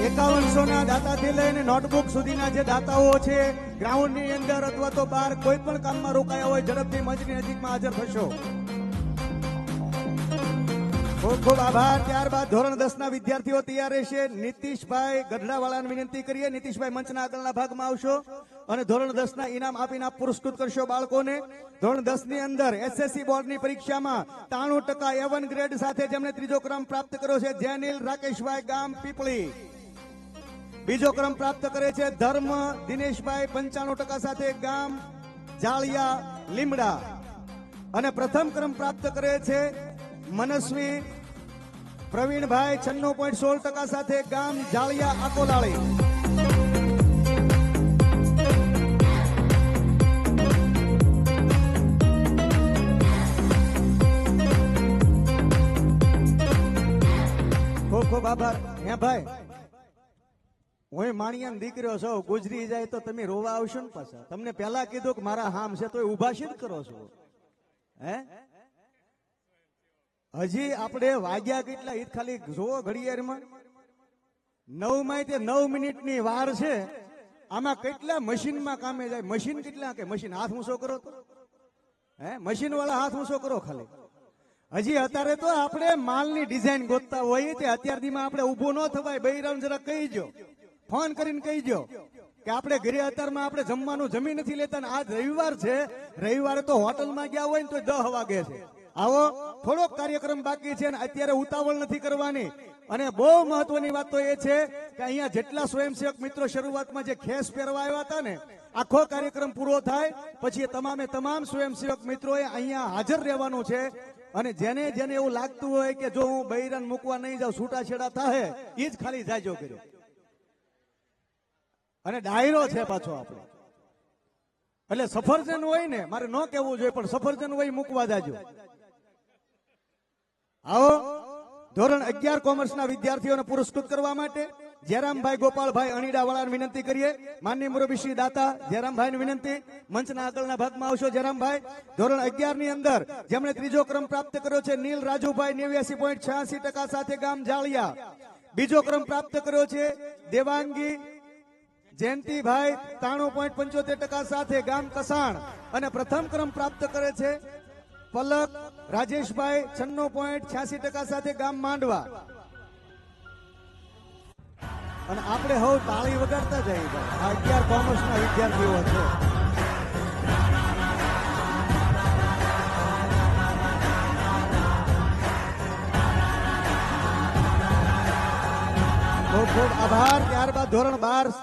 S1: ₹5100 દાતાથી લઈને નોટબુક સુધીના જે દાતાઓ છે ગ્રાઉન્ડની અંદર અથવા તો બહાર કોઈ પણ કામમાં રોકાયા હોય ઝડપથી મંચની નજીકમાં હાજર થશો. ખૂબ ખૂબ આભાર. ત્યારબાદ ધોરણ 10 ના વિદ્યાર્થીઓ તૈયાર રહેશે. નીતિશભાઈ ગઢડાવાળાને વિનંતી કરીએ. નીતિશભાઈ મંચના આગળના ભાગમાં આવશો અને ધોરણ 10 ના ઇનામ આપીને આપ પુરસ્કૃત કરશો બાળકોને. ધોરણ 10 ની અંદર એસએસસી બોર્ડની પરીક્ષામાં 93% A1 ગ્રેડ સાથે જેમણે ત્રીજો ક્રમ પ્રાપ્ત કર્યો છે જેનિલ રાકેશભાઈ ગામ પીપળી. બીજો ક્રમ પ્રાપ્ત કરે છે ધર્મ દિનેશભાઈ 95% સાથે ગામ જાળિયા લીમડા. અને પ્રથમ ક્રમ પ્રાપ્ત કરે છે મનસ્વી પ્રવીણભાઈ 96.16% સાથે ગામ જાળિયા આકોલાળી. ખૂબ ખૂબ આભાર. હે ભાઈ, હું માણિયાનો દીકરો છો, ગુજરી જાય તો તમે રોવા આવશો ને પાછા. તમને પહેલા કીધું કે મારા હામ છે તો ઉભા જ કરો છો. હે હજી આપણે વાગ્યા કેટલા ઈ ખાલી જોવો ઘડિયાળમાં 9 માં તે 9 મિનિટની વાર છે. આમાં કેટલા મશીનમાં કામે જાય. મશીન કેટલા કે મશીન હાથ ઊંચો કરો તો હે મશીન વાળા હાથ ઊંચો કરો ખાલી. હજી અત્યારે તો આપણે માલની ડિઝાઇન ગોતતા હોઈએ તે અત્યારથીમાં આપણે ઊભું ન થવાય. બૈરામ જરા કહીજો, ફોન કરીને કહીજો કે આપણે ઘરે અત્યારમાં આપણે જમવાનું જમી નથી લેતા. આજ રવિવાર છે, રવિવારે તો હોટલમાં ગયા હોય ને તો 10 વાગે છે. આવો થોડોક કાર્યક્રમ બાકી છે અને અત્યારે ઉતાવળ નથી કરવાની. અને બહુ મહત્વની વાત તો એ છે કે અહીંયા જેટલા સ્વયંસેવક મિત્રો શરૂઆતમાં જે ખેસ પહેરવા આવ્યા હતા ને, આખો કાર્યક્રમ પૂરો થાય પછી તમામે તમામ સ્વયંસેવક મિત્રોએ અહીંયા હાજર રહેવાનું છે. અને જેને જેને એવું લાગતું હોય કે જો હું બૈરાન મૂકવા નહીં જાઉં છૂટાછેડા થાય એ જ ખાલી જાજો કર્યો. અને ડાયરો છે પાછો આપણો, એટલે સફરજન હોય ને, મારે ન કહેવું જોઈએ પણ સફરજન હોય મૂકવા જાજો. આવો ધોરણ 11 કોમર્સના વિદ્યાર્થીઓને પુરસ્કૃત કરવા માટે જયરામભાઈ ગોપાલભાઈ અણીડાવાળાને વિનંતી કરીએ. માનનીય મુરબ્બી શ્રી દાતા જયરામભાઈને વિનંતી, મંચના આગળના ભાગમાં આવશો. જયરામભાઈ ધોરણ 11 ની અંદર જેમણે ત્રીજો ક્રમ પ્રાપ્ત કર્યો છે નીલ રાજુભાઈ 89.86% સાથે ગામ જાળિયા. બીજો ક્રમ પ્રાપ્ત કર્યો છે દેવાંગી જયંતિભાઈ 93.75% સાથે ગામ કસાણ. અને પ્રથમ ક્રમ પ્રાપ્ત કરે છે પલક રાજેશભાઈ 96.86% સાથે ગામ માંડવા. અને આપણે હવે તાળી વગાડતા જઈએ. આ 11 કોમર્સના વિદ્યાર્થીઓ છે. ખૂબ ખૂબ આભાર. ત્યારબાદ ધોરણ 12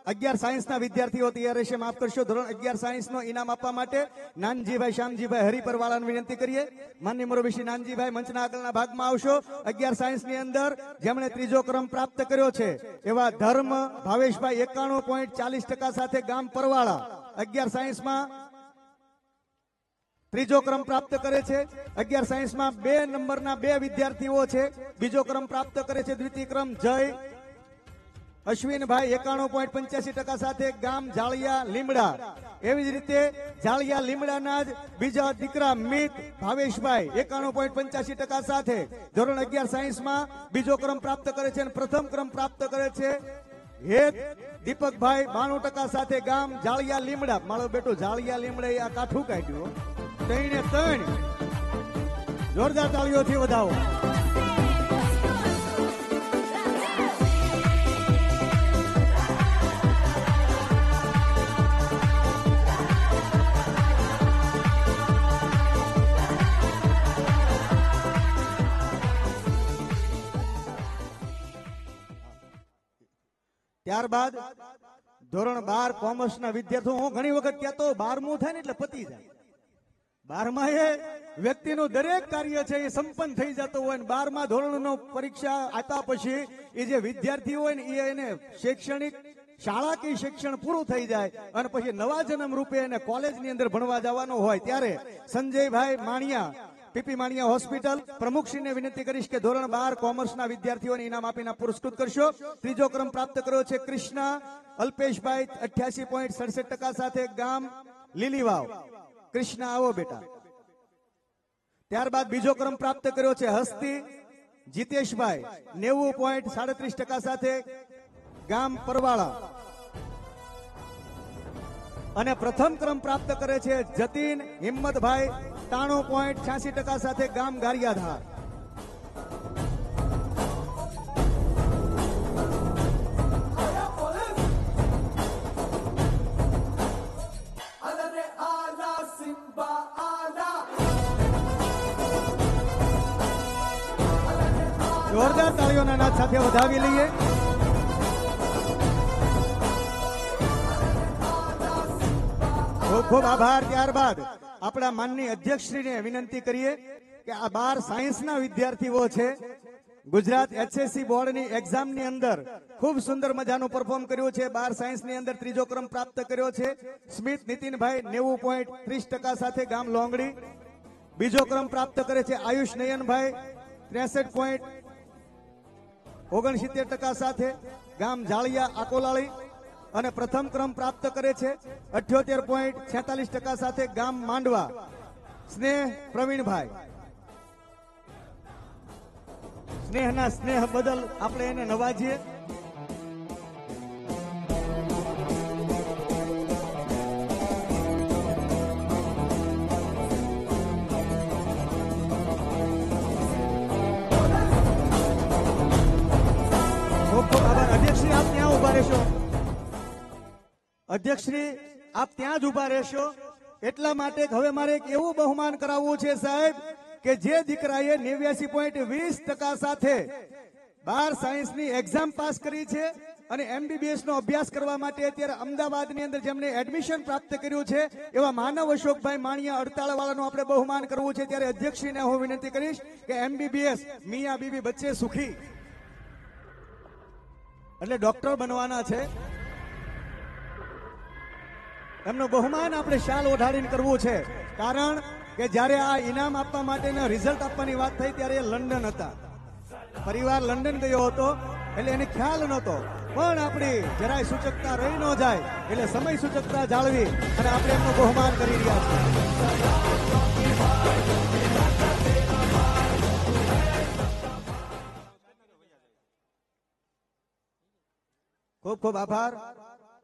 S1: 11 સાયન્સના વિદ્યાર્થીઓ તૈયાર રહેશે. માફ કરશો, ધોરણ 11 સાયન્સનો ઇનામ આપવા માટે નાનજીભાઈ શ્યામજીભાઈ હરિપરવાળાને વિનંતી કરીએ. માનનીય મુરબ્બી શ્રી નાનજીભાઈ મંચના આગળના ભાગમાં આવશો. 11 સાયન્સની અંદર જેમણે ત્રીજો ક્રમ પ્રાપ્ત કર્યો છે એવા ધર્મ ભાવેશભાઈ 91.40% સાથે ગામ પરવાળા. 11 સાયન્સમાં ત્રીજો ક્રમ પ્રાપ્ત કરે છે. 11 સાયન્સમાં 2 નંબરના 2 વિદ્યાર્થીઓ છે. બીજો ક્રમ પ્રાપ્ત કરે છે દ્વિતીય ક્રમ જય અશ્વિનભાઈ 91.85% સાથે ગામ જાળિયા લીમડા. એવી જ રીતે જાળિયા લીમડાના જ બીજા દીકરા મિત ભાવેશભાઈ 91.85% સાથે ધોરણ 11 સાયન્સમાં બીજો ક્રમ પ્રાપ્ત કરે છે અને પ્રથમ ક્રમ પ્રાપ્ત કરે છે હેત દીપકભાઈ 92% સાથે ગામ જાળિયા લીમડા. મારો બેટો જાળિયા લીમડા આ કાઠું કાઢ્યું 3 ને 3. જોરદાર તાળીઓથી વધાવો. ત્યારબાદ ધોરણ 12 કોમર્સના વિદ્યાર્થીઓ, હું ઘણી વખત કહેતો 12મું થાય ને એટલે પતી જાય. 12માં એ વ્યક્તિનું દરેક કાર્ય છે એ સંપન્ન થઈ જતું હોય ને 12મા ધોરણનો પરીક્ષા આપ્યા પછી એ જે વિદ્યાર્થી હોય ને એને શૈક્ષણિક શાળાકીય શિક્ષણ પૂરું થઈ જાય અને પછી નવા જન્મ રૂપે એને કોલેજની અંદર ભણવા જવાનું હોય ત્યારે સંજયભાઈ માણિયા, પીપી માણિયા હોસ્પિટલ પ્રમુખશ્રીને વિનંતી કરીશ કે ધોરણ 12 કોમર્સના વિદ્યાર્થીઓને ઇનામ આપીને પુરસ્કૃત કરશો. ત્રીજો ક્રમ પ્રાપ્ત કર્યો છે કૃષ્ણા અલ્પેશભાઈ 88.67% સાથે, ગામ લીલીવાવ. કૃષ્ણા આવો બેટા. ત્યારબાદ બીજો ક્રમ પ્રાપ્ત કર્યો છે હસ્તી જીતેશભાઈ 90.37% સાથે, ગામ પરવાળા. અને પ્રથમ ક્રમ પ્રાપ્ત કરે છે જતીન હિંમતભાઈ 93.86% સાથે, ગામ ગારિયાધાર. જોરદાર તાળીઓના નાદ સાથે વધાવી લઈએ. ખૂબ ખૂબ આભાર. ત્યારબાદ આપણા માનનીય અધ્યક્ષશ્રીને વિનંતી કરીએ કે આ 12 સાયન્સના વિદ્યાર્થીઓ છે, ગુજરાત એચએસસી બોર્ડની એક્ઝામની અંદર ખૂબ સુંદર મજાનું પરફોર્મ કર્યું છે. 12 સાયન્સની અંદર ત્રીજો ક્રમ પ્રાપ્ત કર્યો છે સ્મિત નીતિનભાઈ 90.30% સાથે, ગામ લોંગડી. બીજો ક્રમ પ્રાપ્ત કરે છે આયુષ નયનભાઈ 63.69% સાથે, ગામ જાળિયા આકોલાળી. અને પ્રથમ ક્રમ પ્રાપ્ત કરે છે 78.46% સાથે, ગામ માંડવા. સ્નેહ પ્રવીણભાઈ. સ્નેહના સ્નેહ બદલ આપણે એને નવાજીએ. અધ્યક્ષશ્રી આપ ત્યાં ઉભા રહેશો. અધ્યક્ષશ્રી આપ ત્યાં જ ઉભા રહેશો. એટલા માટે હવે મારે એક એવું બહુમાન કરાવવું છે સાહેબ કે જે દીકરાએ 89.20% સાથે 12 સાયન્સની એક્ઝામ પાસ કરી છે અને MBBS નો અભ્યાસ કરવા માટે અત્યારે અમદાવાદની અંદર જેમને એડમિશન પ્રાપ્ત કર્યું છે એવા માનવ અશોકભાઈ માણિયા 48 વાળાનું આપણે બહુમાન કરવું છે. ત્યારે અધ્યક્ષશ્રીને હું વિનંતી કરીશ કે MBBS મિયા બીબી બચ્ચે સુખી એટલે ડોક્ટર બનવાના છે, એમનું બહુમાન આપણે શાલ ઓઢાડીને કરવું છે. કારણ કે જ્યારે આ ઇનામ આપવા માટેના રિઝલ્ટ આપવાની વાત થઈ ત્યારે એ લંડન હતા, પરિવાર લંડન ગયો હતો એટલે એને ખ્યાલ નહોતો. પણ આપણી જરાય સૂચકતા રહી ન જાય એટલે સમય સૂચકતા જાળવી અને આપણે એમનું બહુમાન કરી રહ્યા છીએ. ખૂબ ખૂબ આભાર.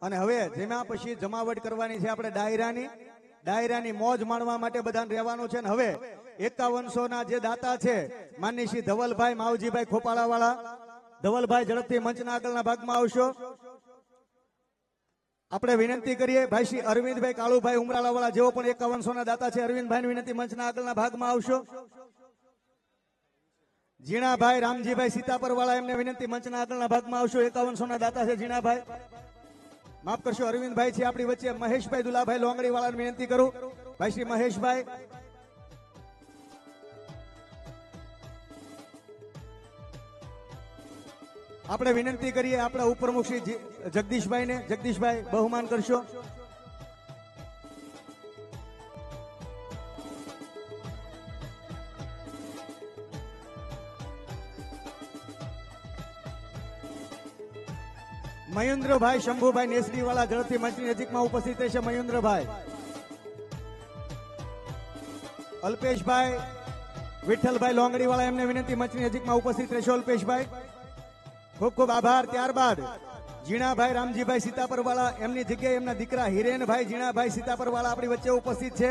S1: અને હવે જેમાં પછી જમાવટ કરવાની છે આપણે ડાયરાની મોજ માણવા માટે બધાને રહેવાનું છે. હવે 5100ના જે દાતા છે માનની શ્રી ધવલભાઈ માવજીભાઈ ખોપાળા વાળા, ધવલભાઈ ઝડપથી મંચના આગળના ભાગમાં આવશો. આપણે વિનંતી કરીએ ભાઈ શ્રી અરવિંદભાઈ કાળુભાઈ ઉમરાળા વાળા જેઓ પણ 5100ના દાતા છે, અરવિંદભાઈ વિનંતી મંચના આગળના ભાગમાં આવશો. જીણાભાઈ રામજીભાઈ સીતાપર વાળા એમને વિનંતી મંચના આગળના ભાગમાં આવશો. 5100ના દાતા છે જીણાભાઈ, માફ કરશો અરવિંદભાઈ છે આપણી વચ્ચે. મહેશભાઈ દુલાભાઈ લોંગડી વાળાને વિનંતી કરું. ભાઈ શ્રી મહેશભાઈ. આપણે વિનંતી કરીએ આપણા ઉપપ્રમુખ શ્રી જગદીશભાઈને. જગદીશભાઈ બહુમાન કરશો. મયુન્દ્રભાઈ શંભુભાઈ નેસડી વાળા ઝડપથી મંચની નજીકમાં ઉપસ્થિત રહેશે. મયુન્દ્રભાઈ. અલ્પેશભાઈ વિઠ્ઠલભાઈ લોંગડી વાળા એમને વિનંતી મંચની નજીકમાં ઉપસ્થિત રહેશો. અલ્પેશભાઈ ખૂબ ખૂબ આભાર. ત્યારબાદ જીણાભાઈ રામજીભાઈ સીતાપરવાળા, એમની જગ્યાએ એમના દીકરા હિરેનભાઈ જીણાભાઈ સીતાપરવાળા આપણી વચ્ચે ઉપસ્થિત છે.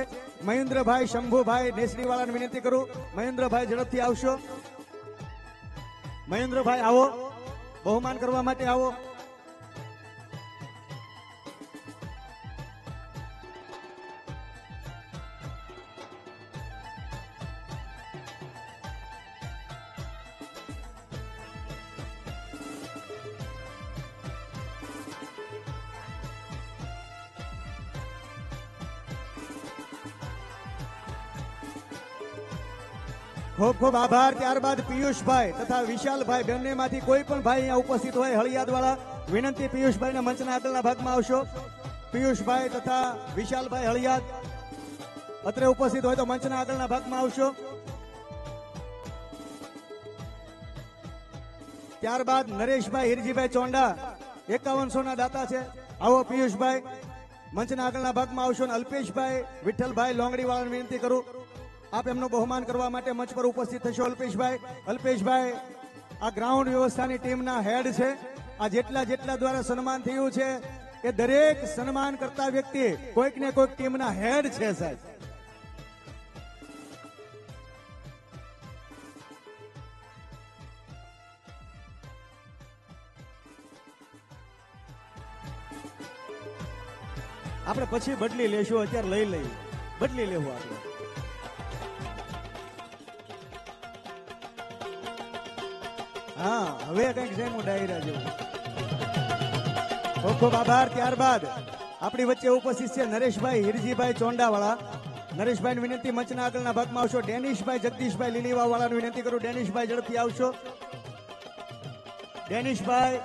S1: મહેન્દ્રભાઈ શંભુભાઈ નેસડીવાળાને વિનંતી કરું, મહેન્દ્રભાઈ ઝડપથી આવશો. મહેન્દ્રભાઈ આવો, બહુમાન કરવા માટે આવો. ખૂબ ખૂબ આભાર. ત્યારબાદ પિયુષભાઈ તથા વિશાલભાઈ બંનેમાંથી કોઈ પણ ભાઈ અહીંયા ઉપસ્થિત હોય હળિયાદવાળા, વિનંતી પિયુષભાઈને મંચના આગળના ભાગમાં આવશો. પિયુષભાઈ તથા વિશાલભાઈ હળિયાદ અત્રે ઉપસ્થિત હોય તો મંચના આગળના ભાગમાં આવશો. ત્યારબાદ નરેશભાઈ હિરજીભાઈ ચોંડા 5100 ના દાતા છે. આવો પિયુષભાઈ, મંચના આગળના ભાગમાં આવશો. અને અલ્પેશભાઈ વિઠ્ઠલભાઈ લોંગડીવાળાને વિનંતી કરું, આપ એમનું બહુમાન કરવા માટે મંચ પર ઉપસ્થિત થશો. અલ્પેશભાઈ આ ગ્રાઉન્ડ વ્યવસ્થાની ટીમના હેડ છે. આ જેટલા દ્વારા સન્માન થયું છે એ દરેક સન્માન કરતા વ્યક્તિ કોઈક ને કોઈક ટીમના હેડ છે સાહેબ. આપણે પછી બદલી લેશું, અત્યારે લઈ લઈએ, બદલી લેવું આપણે. હા, હવે કઈક છે ડાયરા જેવું. ખૂબ ખૂબ આભાર. ત્યારબાદ આપણી વચ્ચે ઉપસ્થિત છે નરેશભાઈ હિરજીભાઈ ચોંડાવાળા. નરેશભાઈ વિનંતી મંચના આગળના ભાગમાં આવશો. ડેનિશભાઈ જગદીશભાઈ લીલીવા વાળાને વિનંતી કરું, ડેનિશભાઈ ઝડપથી આવશો. ડેનિશભાઈ,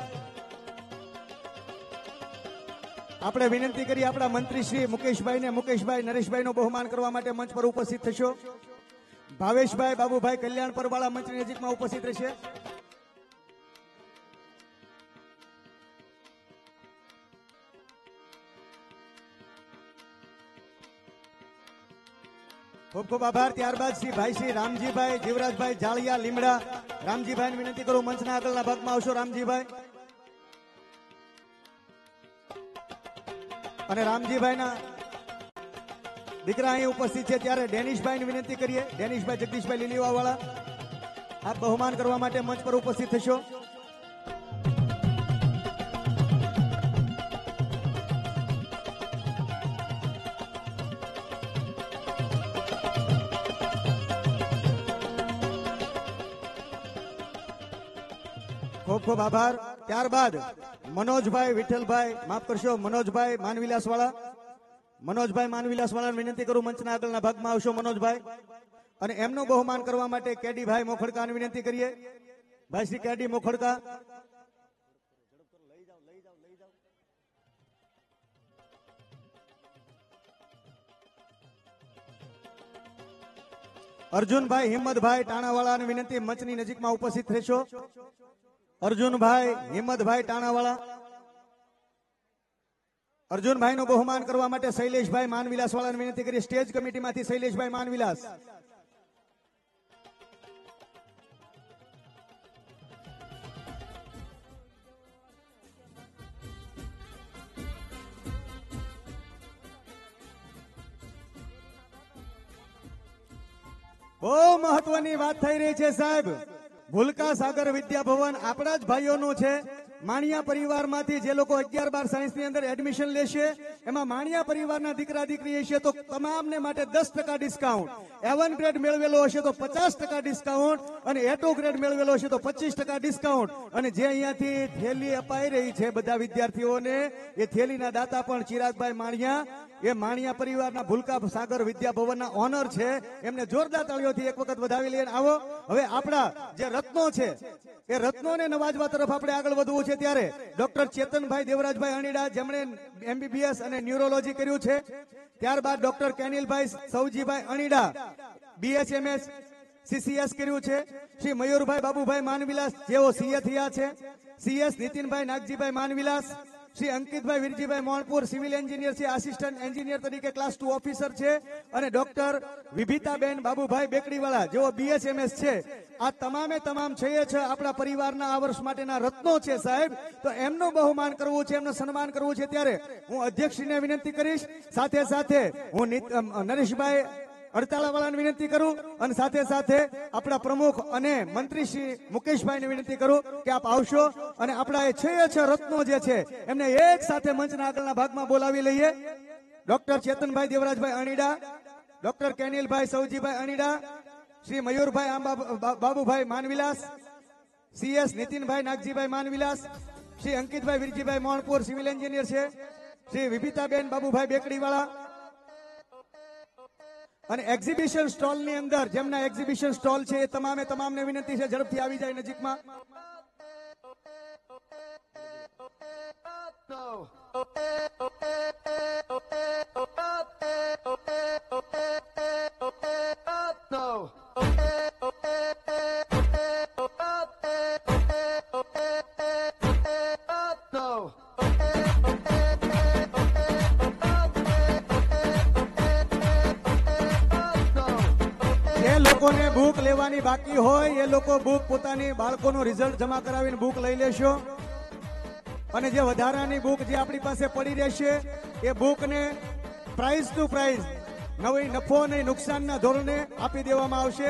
S1: આપણે વિનંતી કરી આપણા મંત્રી શ્રી મુકેશભાઈને, મુકેશભાઈ નરેશભાઈનું બહુમાન કરવા માટે મંચ પર ઉપસ્થિત થશો. ભાવેશભાઈ બાબુભાઈ કલ્યાણપર વાળા મંચની નજીકમાં ઉપસ્થિત રહેશે. ખૂબ ખૂબ આભાર. ત્યારબાદ શ્રી રામજીભાઈ જીવરાજભાઈ જાળિયા લીમડા, રામજીભાઈ વિનંતી કરું મંચના આગળના ભાગમાં આવશો. રામજીભાઈ અને રામજીભાઈના દીકરા અહીં ઉપસ્થિત છે. ત્યારે ડેનિશભાઈ વિનંતી કરીએ, ડેનિશભાઈ જગદીશભાઈ લીલીવા વાળા, આપ બહુમાન કરવા માટે મંચ પર ઉપસ્થિત થશો. ખૂબ ખૂબ આભાર. ત્યારબાદ મનોજભાઈ વિઠ્ઠલભાઈ, માફ કરશો, મનોજભાઈ માનવિલાસ વાળા, મનોજભાઈ માનવિલાસ વાળાને વિનંતી કરું મંચના આગળના ભાગમાં આવશો. મનોજભાઈ અને એમનું બહુમાન કરવા માટે કેડીભાઈ મોખડકાને વિનંતી કરીએ. ભાઈ શ્રી કેડી મોખડકા, અર્જુનભાઈ હિંમતભાઈ ટાણાવાળાને વિનંતી મંચની નજીકમાં ઉપસ્થિત રહેશો. અર્જુનભાઈ હિંમતભાઈ ટાણાવાળા, અર્જુનભાઈનું બહુમાન કરવા માટે શૈલેષભાઈ માનવિલાસ વાળાને વિનંતી કરી. સ્ટેજ કમિટીમાંથી શૈલેષભાઈ માનવિલાસ. બહુ મહત્વની વાત થઈ રહી છે સાહેબ. ભૂલકા સાગર વિદ્યા ભવન આપણા જ ભાઈઓનું છે. માણિયા પરિવારમાંથી જે લોકો 11-12 સાયન્સની અંદર એડમિશન લેશે, એમાં માણિયા પરિવારના દીકરા દીકરી હશે તો તમામને માટે 10% ડિસ્કાઉન્ટ. A1 ગ્રેડ મેળવેલો હશે તો 50% ડિસ્કાઉન્ટ, અને A2 ગ્રેડ મેળવેલો હશે તો 25% ડિસ્કાઉન્ટ. અને જે અહીંયાથી થેલી અપાઈ રહી છે બધા વિદ્યાર્થીઓને, એ થેલીના દાતા પણ ચિરાગભાઈ માણિયા, એ માણિયા પરિવારના ભૂલકા સાગર વિદ્યા ભવનના ઓનર છે. એમને જોરદાર તાળીઓથી એક વખત વધાવી લઈએ. આવો હવે આપણા જે રત્નો છે એ રત્નોને નવાજવા તરફ આપણે આગળ વધવું છે. ત્યારે ડોક્ટર ચેતનભાઈ દેવરાજભાઈ અણીડા, જેમણે MBBS અને ન્યુરોલોજી કર્યું છે. ત્યારબાદ doctor Kenilbhai Saujibhai અણીડા, BHMS CCS કર્યું છે. શ્રી મયુરભાઈ બાબુભાઈ માનવિલાસ, જેઓ CA થયા છે. CS Nitinbhai Nagjibhai Manvilas, Shri Ankitbhai Virjibhai Monpur civil engineer છે, આસિસ્ટન્ટ એન્જિનિયર તરીકે ક્લાસ 2 ઓફિસર છે, અને ડોક્ટર વિભિતાબેન બાબુભાઈ બેકડીવાળા જેઓ BSMS છે. આ તમામે તમામ છે આપણા પરિવારના આ વર્ષ માટેના રત્નો છે સાહેબ. તો એમનું બહુમાન કરવું છે, એમનું સન્માન કરવું છે. ત્યારે હું અધ્યક્ષશ્રીને વિનંતી કરીશ, સાથે સાથે હું નરેશભાઈ અડતાળાવાળાને વિનંતી કરું, અને સાથે સાથે આપણા પ્રમુખ અને મંત્રી શ્રી મુકેશભાઈને વિનંતી કરું કે આપ આવશો અને આપણા એ છે રત્નો જે છે એમને એક સાથે મંચના આગળના ભાગમાં બોલાવી લઈએ. Doctor Chetanbhai Devrajbhai Anida, doctor Kenilbhai Saujibhai Anida, Shri Mayurbhai Babubhai Manvilas, CS Nitinbhai Nagjibhai Manvilas, Shri Ankitbhai Virjibhai Monpur civil engineer છે, શ્રી વિભિતાબેન બાબુભાઈ બેકડીવાળા. અને એક્ઝિબિશન સ્ટોલ ની અંદર જેમના એક્ઝિબિશન સ્ટોલ છે એ તમામને વિનંતી છે ઝડપથી આવી જાય નજીકમાં. લોકોને બુક લેવાની બાકી હોય એ લોકો બુક પોતાની બાળકોનું રિઝલ્ટ જમા કરાવીને બુક લઈ લેશો, અને જે વધારાની બુક જે આપણી પાસે પડી રહેશે એ બુકને પ્રાઇઝ ટુ પ્રાઇઝ નવી નફો અને નુકસાનના ધોરણે આપી દેવામાં આવશે.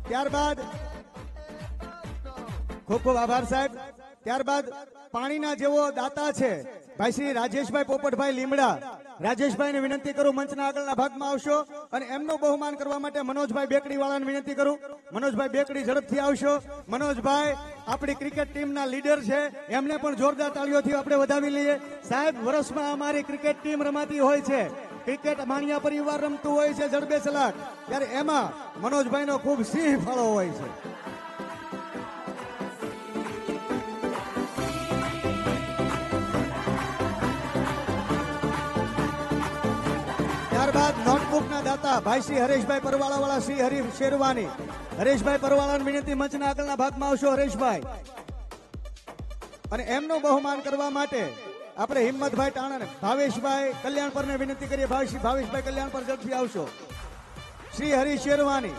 S1: ત્યારબાદ ખૂબ ખૂબ આભાર સાહેબ. ત્યારબાદ પાણીના જેવો દાતા છે ભાઈ શ્રી રાજેશભાઈ પોપટભાઈ લીમડા, રાજેશભાઈને વિનંતી કરું મંચના આગળના ભાગમાં આવશો, અને એમનું બહુમાન કરવા માટે મનોજભાઈ બેકડીવાળાને વિનંતી કરું. મનોજભાઈ બેકડી ઝડપથી આવશો. મનોજભાઈ આપણી ક્રિકેટ ટીમના લીડર છે, એમને પણ જોરદાર તાળીઓથી આપણે વધાવી લઈએ. સાહેબ, વર્ષમાં અમારી ક્રિકેટ ટીમ રમાતી હોય છે, ક્રિકેટ માણિયા પરિવાર રમતું હોય છે જડબે સલાક, ત્યારે એમાં મનોજભાઈનો ખૂબ સિંહ ફાળો હોય છે. ત્યારબાદ નોટબુકના દાતા ભાઈ શ્રી હરેશભાઈ પરવાળાવાળા, શ્રી હરીફ શેરવાની, હરેશભાઈ પરવાળાની વિનંતી મંચના આગળના ભાગમાં આવશો હરેશભાઈ. અને એમનું બહુમાન કરવા માટે આપણે હિંમતભાઈ ટાણા, ભાવેશભાઈ કલ્યાણપરને વિનંતી કરીએ. ભાવેશભાઈ કલ્યાણપર ઝડપથી આવશો. શ્રી હરીશ શેરવાની,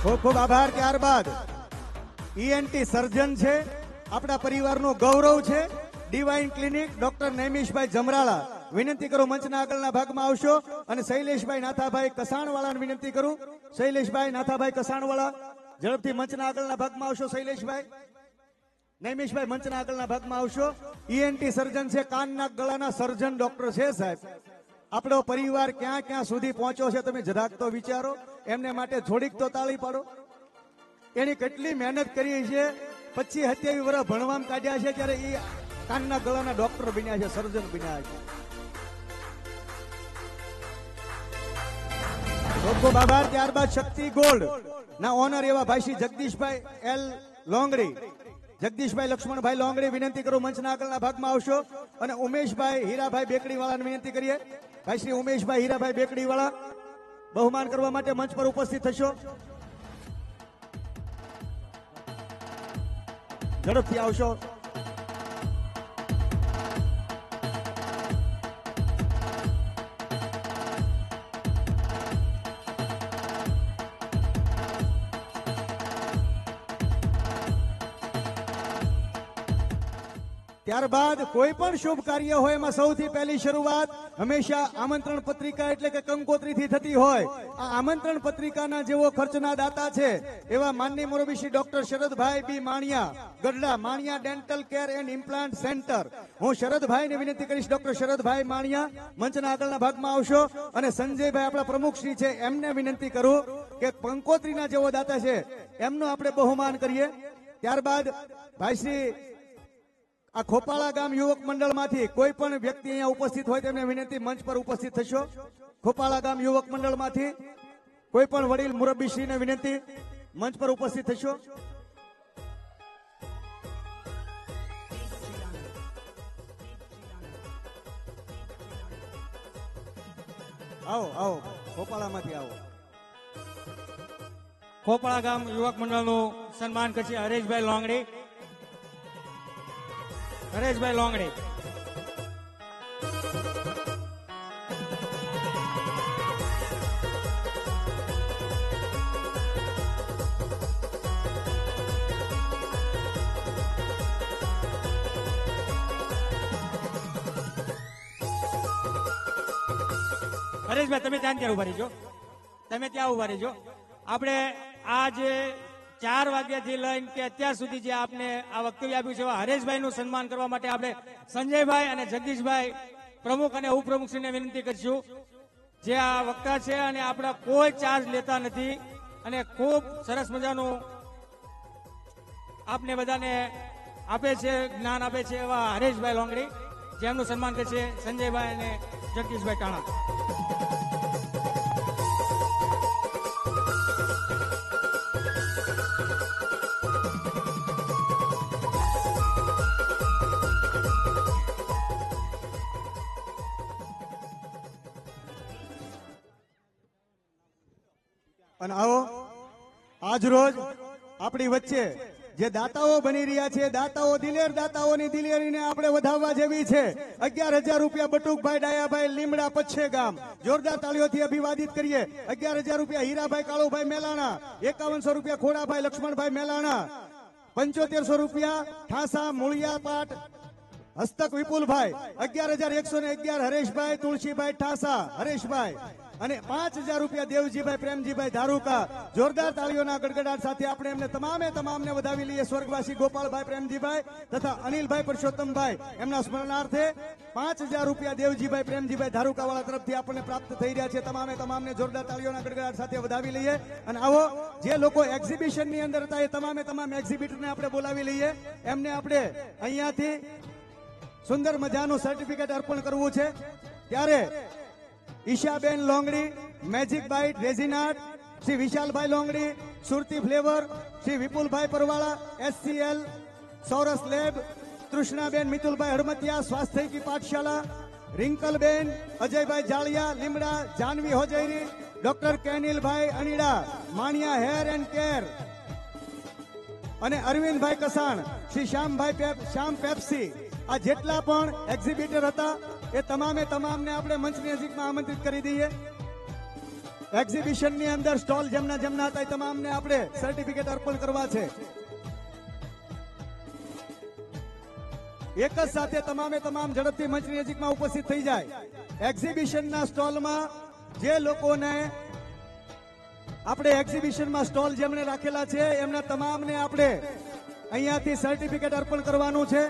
S1: ખૂબ ખૂબ આભાર. ત્યારબાદ ENT સર્જન છે, આપણા પરિવારનું ગૌરવ છે, ડિવાઇન ક્લિનિક ડોક્ટર નૈમિષભાઈ જમરાળા, વિનંતી કરું મંચના આગળના ભાગમાં આવશો. અને શૈલેષભાઈ નાથાભાઈ કસાણવાળાને વિનંતી કરું. શૈલેષભાઈ નાથાભાઈ કસાણવાળા ઝડપથી મંચના આગળના ભાગમાં આવશો. શૈલેષભાઈ, નૈમિષભાઈ મંચના આગળના ભાગમાં આવશો. ENT સર્જન છે, કાનના ગળાના સર્જન ડોક્ટર છે સાહેબ. આપણો પરિવાર ક્યાં ક્યાં સુધી પહોંચ્યો છે તમે જરાક તો વિચારો. એમને માટે થોડીક તો તાળી પાડો. એની કેટલી મહેનત કરી છે, 25-27 વર્ષ ભણવામાં કાઢ્યા છે, ત્યારે એ કાનના ગળાના ડોક્ટર બન્યા છે, સર્જન બન્યા છે. ખૂબ ખૂબ આભાર. ત્યારબાદ શક્તિ ગોલ્ડ ના ઓનર એવા ભાઈ શ્રી જગદીશભાઈ L લોંગડી, જગદીશભાઈ લક્ષ્મણભાઈ લોંગડી, વિનંતી કરું મંચના આગળના ભાગમાં આવશો. અને ઉમેશભાઈ હીરાભાઈ બેકડીવાળાને વિનંતી કરીએ. ભાઈ શ્રી ઉમેશભાઈ હીરાભાઈ બેકડીવાળા બહુમાન કરવા માટે મંચ પર ઉપસ્થિત થશો. ઝડપથી આવશો. ત્યારબાદ કોઈ પણ શુભ કાર્ય હોય એમાં સૌથી પહેલી શરૂઆત હંમેશા આમંત્રણ પત્રિકા એટલે કે કંકોત્રીથી થતી હોય. આ આમંત્રણ પત્રિકાના જેવો ખર્ચના દાતા છે એવા માનનીય Morbi Shri doctor Sharadbhai B Maniya, Gadhada, Maniya dental care and implant centre. હું શરદભાઈને વિનંતી કરીશ, ડોક્ટર શરદભાઈ માણિયા મંચના આગળના ભાગમાં આવશો. અને સંજયભાઈ આપણા પ્રમુખ શ્રી છે, એમને વિનંતી કરું કે કંકોત્રીના જેવો દાતા છે એમનું આપણે બહુમાન કરીએ. ત્યારબાદ ભાઈ શ્રી આ ખોપાળા ગામ યુવક મંડળમાંથી કોઈ પણ વ્યક્તિ અહીંયા ઉપસ્થિત હોય તેમને વિનંતી મંચ પર ઉપસ્થિત થશો. ખોપાળા ગામ યુવક મંડળમાંથી કોઈ પણ વડીલ મુરબ્બીશ્રીને વિનંતી મંચ પર ઉપસ્થિત થશો. આવો આવો ગોપાળામાંથી આવો.
S3: ખોપળા ગામ યુવક મંડળનું સન્માન કરશે હરેશભાઈ લોંગડી. હરેશભાઈ લોંગડી. હરેશભાઈ તમે ત્યાં ઉભા રહીજો. તમે ત્યાં ઉભા રહીજો. આપણે આ જે 4 વાગ્યાથી લઈને કે અત્યાર સુધી જે આપને આ વક્તવ્ય આપ્યું છે હરેશભાઈનું સન્માન કરવા માટે આપણે સંજયભાઈ અને જગદીશભાઈ પ્રમુખ અને ઉપપ્રમુખશ્રીને વિનંતી કરીશું જે આ વક્તા છે અને આપણા કોઈ ચાર્જ લેતા નથી અને ખૂબ સરસ મજાનું આપને બધાને આપે છે, જ્ઞાન આપે છે એવા હરેશભાઈ લોંગડી જેમનું સન્માન કરશે સંજયભાઈ અને જગદીશભાઈ ટાણા.
S1: અને આવો આજ રોજ આપણી વચ્ચે જે દાતાઓ બની રહ્યા છે, દાતાઓ દિલેર દાતાઓની દિલેરીને આપણે વધાવવા જેવી છે. 11,000 રૂપિયા બટુકભાઈ ડાયાભાઈ લીમડા પચ્છે ગામ, જોરદાર તાળીઓથી અભિવાદિત કરીએ. 11,000 રૂપિયા હીરાભાઈ કાળુભાઈ મેલાણા, 5100 રૂપિયા ખોડાભાઈ લક્ષ્મણભાઈ મેલાણા, 7500 રૂપિયા ઠાસા મૂળિયા પાટ હસ્તક વિપુલભાઈ, 11,111 હરેશભાઈ તુલસીભાઈ ઠાસા હરેશભાઈ અને 5,000 રૂપિયા દેવજીભાઈ પ્રેમજીભાઈ ધારુકા. જોરદાર તાળીઓના ગડગડાટ સાથે આપણે એમને તમામને વધાવી લઈએ. સ્વર્ગવાસી ગોપાલભાઈ પ્રેમજીભાઈ તથા અનિલભાઈ પરસોત્તમભાઈ એમના સ્મરણાર્થે 5,000 રૂપિયા દેવજીભાઈ પ્રેમજીભાઈ ધારુકા વાળા તરફથી આપણને પ્રાપ્ત થઈ રહ્યા છે. તમામને જોરદાર તાળીઓના ગડગડાટ સાથે વધાવી લઈએ. અને આવો જે લોકો એક્ઝિબિશન ની અંદર હતા એ તમામ એક્ઝિબિટરને આપણે બોલાવી લઈએ. એમને આપણે અહીંયાથી સુંદર મજાનું સર્ટિફિકેટ અર્પણ કરવું છે. ત્યારે Ishaben Longdi, magic bite resin art, Shri Vishalbhai Longdi, Surati flavour, Shri Vipulbhai Parvala, SCL સૌરસ લેબ, તૃષ્ણાબેન મિતુલભાઈ હરમતિયા સ્વાસ્થ્યકી Pathshala, Rinkalben Ajaybhai Jaliya Limda, Janvi hosiery, doctor Kenilbhai Anida Mania hair and care અને અરવિંદભાઈ કસાણ, શ્રી શ્યામ પેપ્સી. આ જેટલા પણ એક્ઝિબિટર હતા એ તમામને આપણે મંચની નજીકમાં આમંત્રિત કરી દઈએ. એક્ઝિબિશનની અંદર સ્ટોલ જેમના હતા એ તમામને આપણે સર્ટિફિકેટ અર્પણ કરવા છે. એક જ સાથે તમામ ઝડપથી મંચની નજીકમાં ઉપસ્થિત થઈ જાય. એક્ઝિબિશનના સ્ટોલમાં જે લોકોને આપણે એક્ઝિબિશનમાં સ્ટોલ જેમણે રાખેલા છે એમના તમામને આપણે અહીંયાથી સર્ટિફિકેટ અર્પણ કરવાનું છે.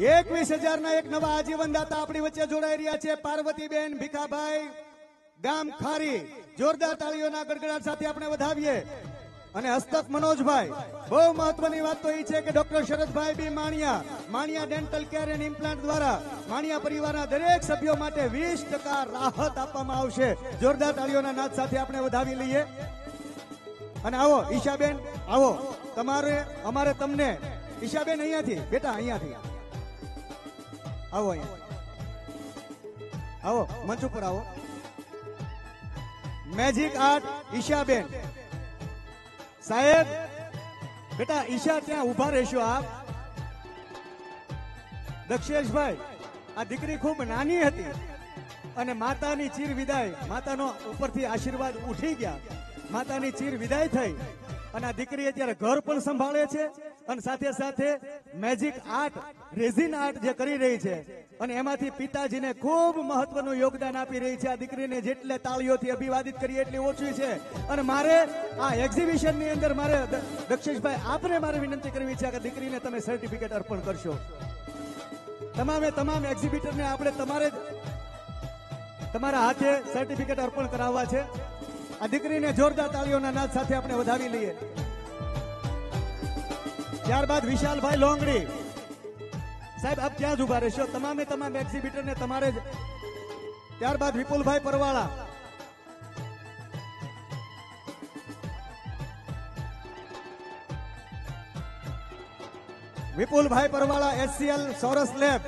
S1: ₹21,000 એક નવા આજીવન દાતા આપણી વચ્ચે જોડાઈ રહ્યા છે. પાર્વતીબેન ભીખાભાઈ ગામ ખારી. જોરદાર તાળીઓના ગડગડાટ સાથે આપણે વધાવીએ. અને હસ્તક મનોજભાઈ. બહુ મહત્વની વાત તો એ છે કે doctor Sharadbhai B Maniya dental care and implant દ્વારા માણિયા પરિવારના દરેક સભ્યો માટે 20% રાહત આપવામાં આવશે. જોરદાર તાળીઓના નાદ સાથે આપણે વધાવી લઈએ. અને આવો ઈશાબેન, આવો અમારે તમને ઈશાબેન અહીંયાથી બેટા અહીંયાથી આવો, અહીંયા આવો, મંચ ઉપર આવો. મેજિક આર્ટ ઈશાબેન સાહેબ, બેટા ઈશા ત્યાં ઉભા રહેશો આપ. દક્ષેશભાઈ, આ દીકરી ખૂબ નાની હતી અને માતાની ચીર વિદાય, માતાનો ઉપરથી આશીર્વાદ ઉઠી ગયા, માતાની ચીર વિદાય થઈ અને આ દીકરી અત્યારે ઘર પણ સંભાળે છે અને સાથે મેજિક આર્ટ રેઝિન આર્ટ જે કરી રહી છે અને એમાંથી પિતાજીને ખૂબ મહત્વનું યોગદાન આપી રહી છે. આ દીકરીને જેટલે તાળીઓથી અભિવાદિત કરીએ એટલી ઓછી છે. અને મારે આ એક્ઝિબિશન ની અંદર મારે દક્ષેશભાઈ આપને મારે વિનંતી કરવી છે કે દીકરીને તમે સર્ટિફિકેટ અર્પણ કરશો. તમામ એક્ઝિબિટરને આપણે તમારા હાથે સર્ટિફિકેટ અર્પણ કરાવવા છે. આ દીકરીને જોરદાર તાળીઓના નાદ સાથે આપણે વધાવી લઈએ. ત્યારબાદ વિશાલભાઈ લોંગડી સાહેબ, આપ ત્યાં જ ઉભા રહેશો. તમામ એક્ઝિબિટરને તમારે જ. ત્યારબાદ વિપુલભાઈ પરવાળા, વિપુલભાઈ પરવાળા એચસીએલ સોરસ લેબ,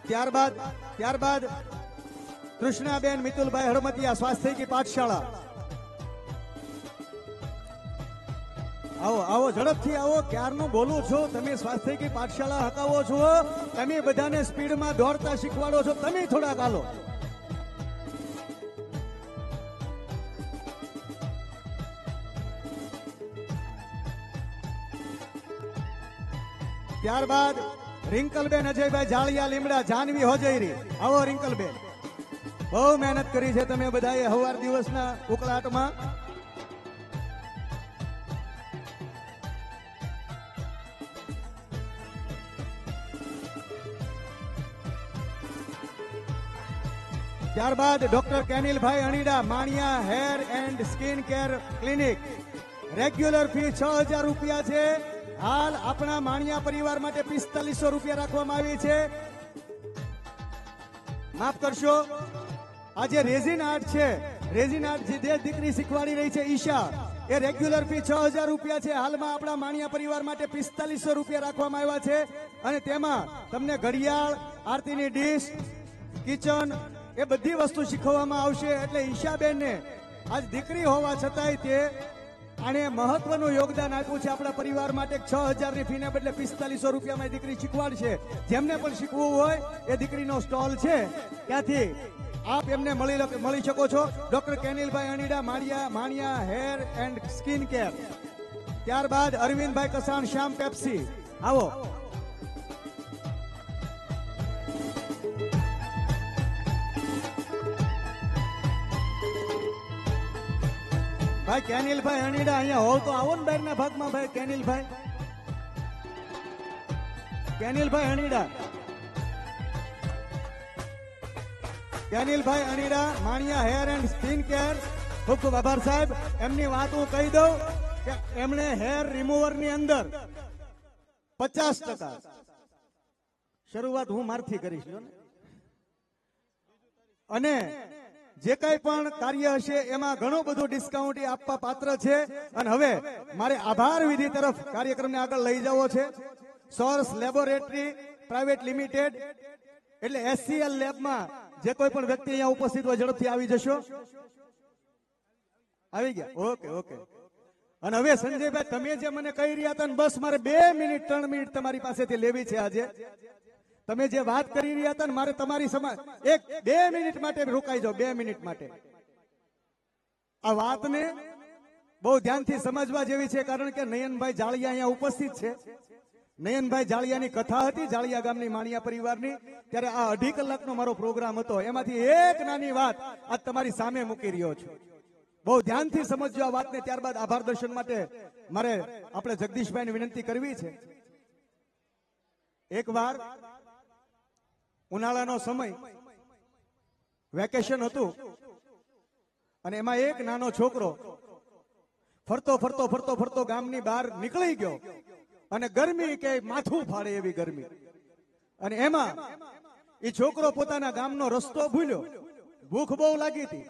S1: ત્યારબાદ કૃષ્ણાબેન મિતુલભાઈ હળમતિયા સ્વાસ્થ્ય કી પાઠશાળા. આવો આવો ઝડપથી આવો, ક્યારનું બોલું છો તમે, સ્વાસ્થ્ય કી પાઠશાળા હકાવો છો, તમે બધાને સ્પીડમાં દોડતા શીખવાડો છો, તમે થોડાક હાલો. ત્યારબાદ રિંકલબેન અજયભાઈ જાળિયા લીમડા, જાનવી હોજૈરી. આવો રિંકલબેન, બહુ મહેનત કરી છે તમે બધાએ હવાર દિવસના ઉકળાટમાં. ત્યારબાદ doctor Kenilbhai Anida, Mania hair and skin care clinic. Regular fee 6,000 રૂપિયા છે. હાલ આપણા માણિયા પરિવાર માટે 4500 રૂપિયા રાખવામાં આવી છે. માફ કરશો, આજે રેઝિન આર્ટ છે, રેઝિન આર્ટ જે દીકરી શીખવાડી રહી છે ઈશા, એ રેગ્યુલર ફી 6,000 રૂપિયા છે. હાલમાં આપણા માણિયા પરિવાર માટે 4500 રૂપિયા રાખવામાં આવ્યા છે. અને તેમાં તમને ઘડિયાળ, આરતીની ડીશ, કિચન, એ બધી વસ્તુ શીખવવામાં આવશે. એટલે ઈશાબેનને આજ દીકરી હોવા છતાંય તે આને મહત્વનું યોગદાન આપ્યું છે આપણા પરિવાર માટે. 6,000 ની ફીને બદલે 4500 રૂપિયામાં દીકરી શીખવાડશે. જેમને પણ શીખવું હોય એ દીકરીનો સ્ટોલ છે, ત્યાંથી આપ એમને મળી શકો છો. Doctor Kenilbhai Anida, Mania hair and skin care. ત્યારબાદ અરવિંદભાઈ કસાણ, શ્યામ પેપ્સી. આવો ભાઈ કેનિલભાઈ અણીડા, અહીંયા હોવ તો આવો ને બહારના ભાગમાં. ભાઈ Kenilbhai Anida, Kenilbhai Anida, Mania hair and skin care. ખૂબ ખૂબ આભાર સાહેબ. એમની વાત હું કહી દઉં કે એમણે હેર રિમૂવર ની અંદર 50% શરૂઆત હું મારથી કરીશ. અને જે કઈ પણ કાર્ય હશે એમાં ઘણું બધું ડિસ્કાઉન્ટ આપવા પાત્ર છે. અને હવે મારે આભાર વિધિ તરફ કાર્યક્રમને આગળ લઈ જવો છે. સોર્સ લેબોરેટરી પ્રાઇવેટ લિમિટેડ, એટલે એચસીએલ લેબમાં જે કોઈ પણ વ્યક્તિ અહીંયા ઉપસ્થિત હોય ઝડપથી આવી જશો. આવી ગયા? Okay okay. અને હવે સંજયભાઈ, તમે જે મને કહી રહ્યા હતા ને, બસ મારે 2 મિનિટ 3 મિનિટ તમારી પાસેથી લેવી છે. આજે તમે જે વાત કરી રહ્યા હતા ને, મારે તમારી સમાજ 2 મિનિટ માટે રોકાઈ જાઓ. 2 મિનિટ માટે આ વાતને બહુ ધ્યાનથી સમજવા જેવી છે. કારણ કે નયનભાઈ જાળિયા અહીંયા ઉપસ્થિત છે. નયનભાઈ જાળિયાની કથા હતી જાળિયા ગામની માણિયા પરિવારની, ત્યારે આ 2.5 કલાકનો મારો પ્રોગ્રામ હતો. એમાંથી એક નાની વાત આજ તમારી સામે મૂકી રહ્યો છું. બહુ ધ્યાનથી સમજજો આ વાતને. ત્યારબાદ આભાર દર્શન માટે મારે આપણે જગદીશભાઈને વિનંતી કરવી છે. એકવાર ઉનાળાનો સમય, વેકેશન હતું, અને એમાં એક નાનો છોકરો ફરતો ગામની બહાર નીકળી ગયો. અને ગરમી કે માથું ફાડે એવી ગરમી. અને એમાં એ છોકરો પોતાના ગામનો રસ્તો ભૂલ્યો. ભૂખ બહુ લાગી હતી.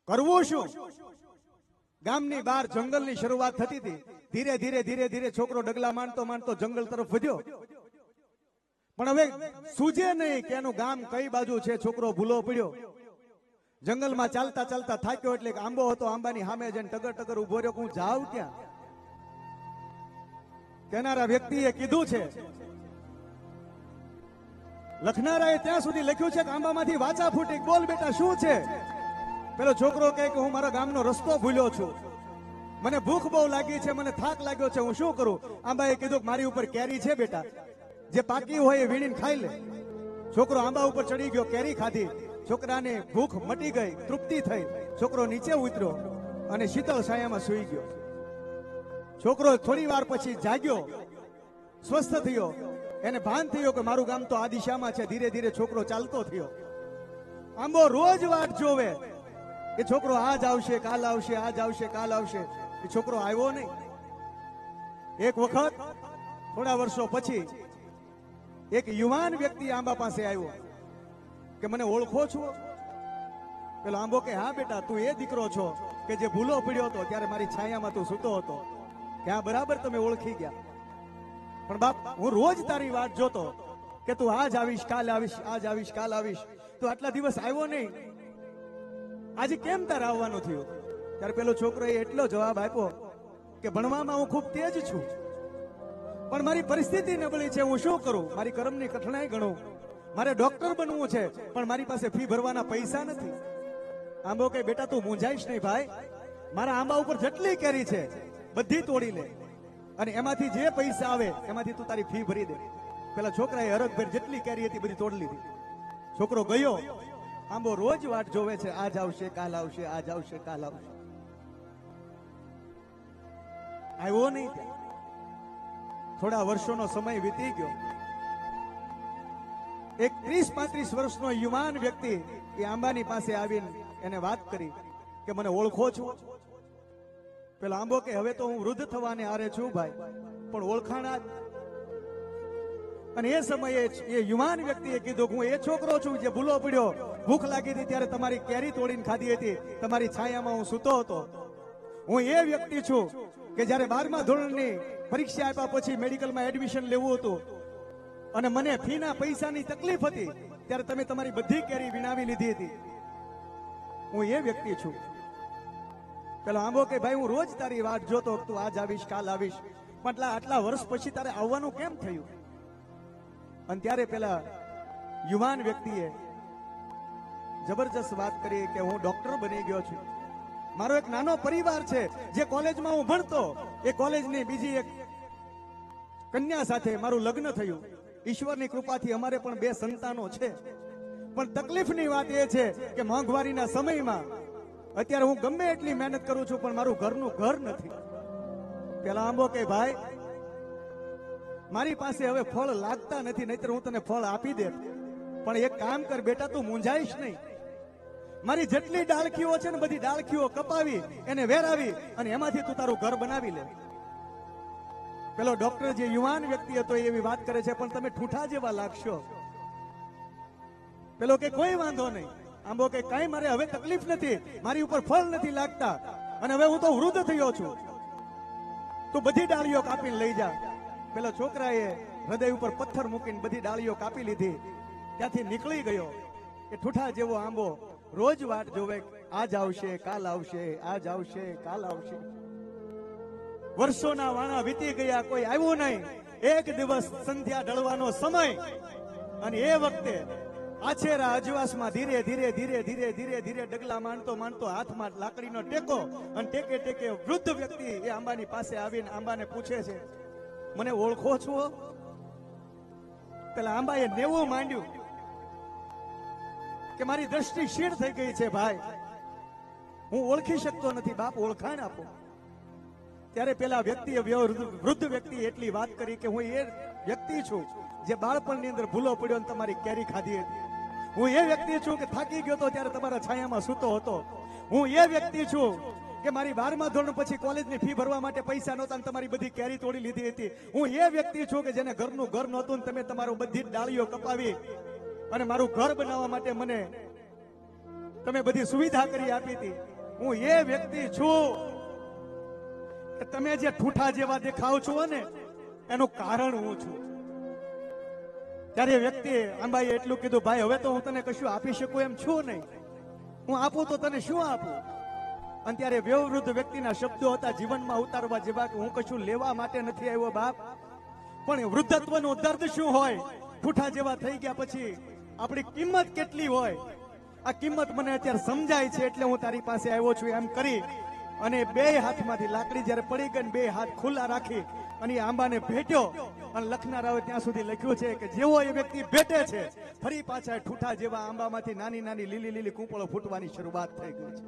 S1: કરવું શું? ગામની બહાર જંગલની શરૂઆત થતી હતી. ધીરે ધીરે છોકરો ડગલા માંડતો જંગલ તરફ વધ્યો. પણ હવે સૂજે નહીં કે એનું ગામ કઈ બાજુ છે. છોકરો ભૂલો પડ્યો. જંગલમાં ચાલતા થાક્યો, એટલે આંબો હતો, આંબાની સામે જઈને ટગર ઉભો રહ્યો. હું જાઉં ક્યાં? કેનારા વ્યક્તિએ કીધું છે, લખનારાએ ત્યાં સુધી લખ્યું છે કે આંબામાંથી વાચા ફૂટી. બોલ બેટા શું છે? પેલો છોકરો કહે કે હું મારા ગામનો રસ્તો ભૂલ્યો છું, મને ભૂખ બહુ લાગી છે, મને થાક લાગ્યો છે, હું શું કરું? આંબાએ કીધું કે મારી ઉપર કેરી છે બેટા, જે પાકી હોય એ વીણીને ખાઈ લે. છોકરો આંબા ઉપર ચડી ગયો, કેરી ખાધી. છોકરાને ભૂખ મટી ગઈ, તૃપ્તિ થઈ. છોકરો નીચે ઉતર્યો અને શીતળ છાયામાં સૂઈ ગયો. છોકરો થોડી વાર પછી જાગ્યો, સ્વસ્થ થયો. એને ભાન થયો કે મારું ગામ તો આ દિશામાં છે. ધીરે ધીરે છોકરો ચાલતો થયો. આંબો રોજ વાટ જોવે કે છોકરો આજ આવશે, કાલ આવશે, આજ આવશે, કાલ આવશે. એ છોકરો આવ્યો નહીં. એક વખત થોડા વર્ષો પછી એક યુવાન વ્યક્તિ આંબા પાસે આવ્યો કે મને ઓળખો છો? પેલો આંબો કે હા બેટા, તું એ દીકરો છો કે જે ભૂલો પડ્યો હતો ત્યારે મારી છાયામાં તું સૂતો હતો. કે હા બરાબર, તમે ઓળખી ગયા. પણ બાપ, હું રોજ તારી વાટ જોતો કે તું આજ આવીશ, કાલ આવીશ, આજ આવીશ, કાલ આવીશ. તું આટલા દિવસ આવ્યો નહીં, આજે કેમ તારે આવવાનું થયું? ત્યારે પેલો છોકરોએ એટલો જવાબ આપ્યો કે ભણવામાં હું ખૂબ તેજ છું, પણ મારી પરિસ્થિતિ નબળી છે. હું શું કરું? મારી કર્મની કઠણાઈ ગણું. મારે ડોક્ટર બનવું છે, પણ મારી પાસે ફી ભરવાના પૈસા નથી. આંબો કે બેટા, તું મૂંઝાઈશ નહીં ભાઈ. મારા આંબા ઉપર જેટલી કેરી છે બધી તોડી લે, અને એમાંથી જે પૈસા આવે એમાંથી તું તારી ફી ભરી દે. પેલા છોકરાએ હરખભેર જેટલી કેરી હતી બધી તોડી લીધી. છોકરો ગયો. આંબો રોજ વાટ જોવે છે, આજ આવશે, કાલ આવશે, આજ આવશે, કાલ આવશે. આવ્યો નહીં. થોડા વર્ષોનો સમય વીતી ગયો. એક 30-35 વર્ષનો યુવાન વ્યક્તિ એ આંબાની પાસે આવીને એને વાત કરી કે મને ઓળખો છો? પેલો આંબો કે હવે તો હું વૃદ્ધ થવાને આરે છું ભાઈ, પણ ઓળખાણા. અને એ સમયે એ યુવાન વ્યક્તિએ કીધું કે હું એ છોકરો છું જે ભૂલો પડ્યો, ભૂખ લાગી હતી ત્યારે તમારી કેરી તોડીને ખાધી હતી, તમારી છાયામાં હું સૂતો હતો. હું એ વ્યક્તિ છું કે જ્યારે 12મા ધોરણની પરીક્ષા આપ્યા પછી મેડિકલમાં એડમિશન લેવું હતું અને મને ફીના પૈસાની તકલીફ હતી ત્યારે તમે તમારી બધી કેરી વિનાવી લીધી હતી. હું એ વ્યક્તિ છું. પેલો આંબો કે ભાઈ, હું રોજ તારી વાટ જોતો, તું આજ આવીશ, કાલ આવીશ, પણ આટલા વર્ષ પછી તારે આવવાનું કેમ થયું? અને ત્યારે પેલા યુવાન વ્યક્તિએ જબરજસ્ત વાત કરી કે હું ડોક્ટર બની ગયો છું. મારો એક નાનો પરિવાર છે. જે કોલેજમાં હું ભણતો એ કોલેજની બીજી એક કન્યા સાથે મારું લગ્ન થયું. ઈશ્વરની કૃપાથી અમારે પણ 2 સંતાનો છે. પણ તકલીફની વાત એ છે કે મોંઘવારીના સમયમાં અત્યારે હું ગમે એટલી મહેનત કરું છું પણ મારું ઘરનું ઘર નથી. પેલા આંબો કે ભાઈ, મારી પાસે હવે ફળ લાગતા નથી, નહીતર હું તને ફળ આપી દે. પણ એક કામ કર બેટા, તું મૂંઝાઈશ નહીં. મારી જેટલી ડાળખીઓ છે ને બધી ડાળખીઓ કપાવી એને વેરાવી અને એમાંથી તું તારું ઘર બનાવી લે. પેલો ડોક્ટર જે યુવાન વ્યક્તિ હતો એવી વાત કરે છે, પણ તમે ઠૂઠા જેવા લાગશો. પેલો કે કોઈ વાંધો નહીં. આંબો કે કાંઈ મારે હવે તકલીફ નથી, મારી ઉપર ફળ નથી લાગતા અને હવે હું તો વૃદ્ધ થયો છું, તું બધી ડાળીઓ કાપીને લઈ જા. પેલા છોકરાએ હૃદય ઉપર પથ્થર મૂકીને બધી ડાળીઓ કાપી લીધી. ત્યાંથી નીકળી ગયો. એ ઠૂઠા જેવો આંબો રોજ વાટ જોવે, આજ આવશે, કાલ આવશે, આજ આવશે, કાલ આવશે. વર્ષોના વાણા વીતી ગયા, કોઈ આવ્યું નહીં. એક દિવસ સંધ્યા ઢળવાનો સમય અને એ વખતે આછેરા અજવાસમાં ધીરે ધીરે ધીરે ધીરે ધીરે ધીરે ડગલા માંડતો માંડતો હાથમાં લાકડીનો ટેકો અને ટેકે ટેકે વૃદ્ધ વ્યક્તિ એ આંબાની પાસે આવીને આંબાને પૂછે છે, મને ઓળખો છો? પેલા આંબાએ નેવું માંડ્યું કે મારી દ્રષ્ટિ ક્ષીણ થઈ ગઈ છે ભાઈ, હું ઓળખી શકતો નથી, બાપ ઓળખાણ આપો. ત્યારે પેલા વ્યક્તિએ વૃદ્ધ વ્યક્તિ એટલી વાત કરી કે હું એ વ્યક્તિ છું જે બાળપણની અંદર ભૂલો પડ્યો અને તમારી કેરી ખાધી હતી. હું એ વ્યક્તિ છું કે થાકી ગયો હતો ત્યારે તમારા છાયામાં સૂતો હતો. હું એ વ્યક્તિ છું કે મારી 12મા ધોરણ પછી કોલેજની ફી ભરવા માટે પૈસા નહોતા અને તમારી બધી કેરી તોડી લીધી હતી. હું એ વ્યક્તિ છું કે જેને ઘરનું ઘર નહોતું ને તમે તમારું બધી ડાળીઓ કપાવી અને મારું ઘર બનાવવા માટે મને તમે બધી સુવિધા કરી આપી હતી. હું એ વ્યક્તિ છું કે તમે જે ઠૂઠા જેવા દેખાવ છો ને એનું કારણ હું છું. ત્યારે વ્યક્તિએ આંબાએ એટલું કીધું, ભાઈ હવે તો હું તને કશું આપી શકું એમ છું નહીં, હું આપું તો તને શું આપું? અને ત્યારે વયોવૃદ્ધ વ્યક્તિના શબ્દો હતા જીવનમાં ઉતારવા જેવા કે હું કશું લેવા માટે નથી આવ્યો બાપ, પણ વૃદ્ધત્વનો દર્દ શું હોય, ઠૂઠા જેવા થઈ ગયા પછી આપણી કિંમત કેટલી હોય, આ કિંમત મને અત્યારે સમજાય છે એટલે હું તારી પાસે આવ્યો છું એમ કરી અને 2 હાથમાંથી લાકડી જ્યારે પડી ગઈ ને 2 હાથ ખુલ્લા રાખી અને આંબાને ભેટ્યો અને લખનારાઓએ ત્યાં સુધી લખ્યું છે કે જેવો એ વ્યક્તિ ભેટે છે ફરી પાછા ઠૂઠા જેવા આંબામાંથી નાની નાની લીલી લીલી કૂંપળો ફૂટવાની શરૂઆત થઈ ગઈ છે.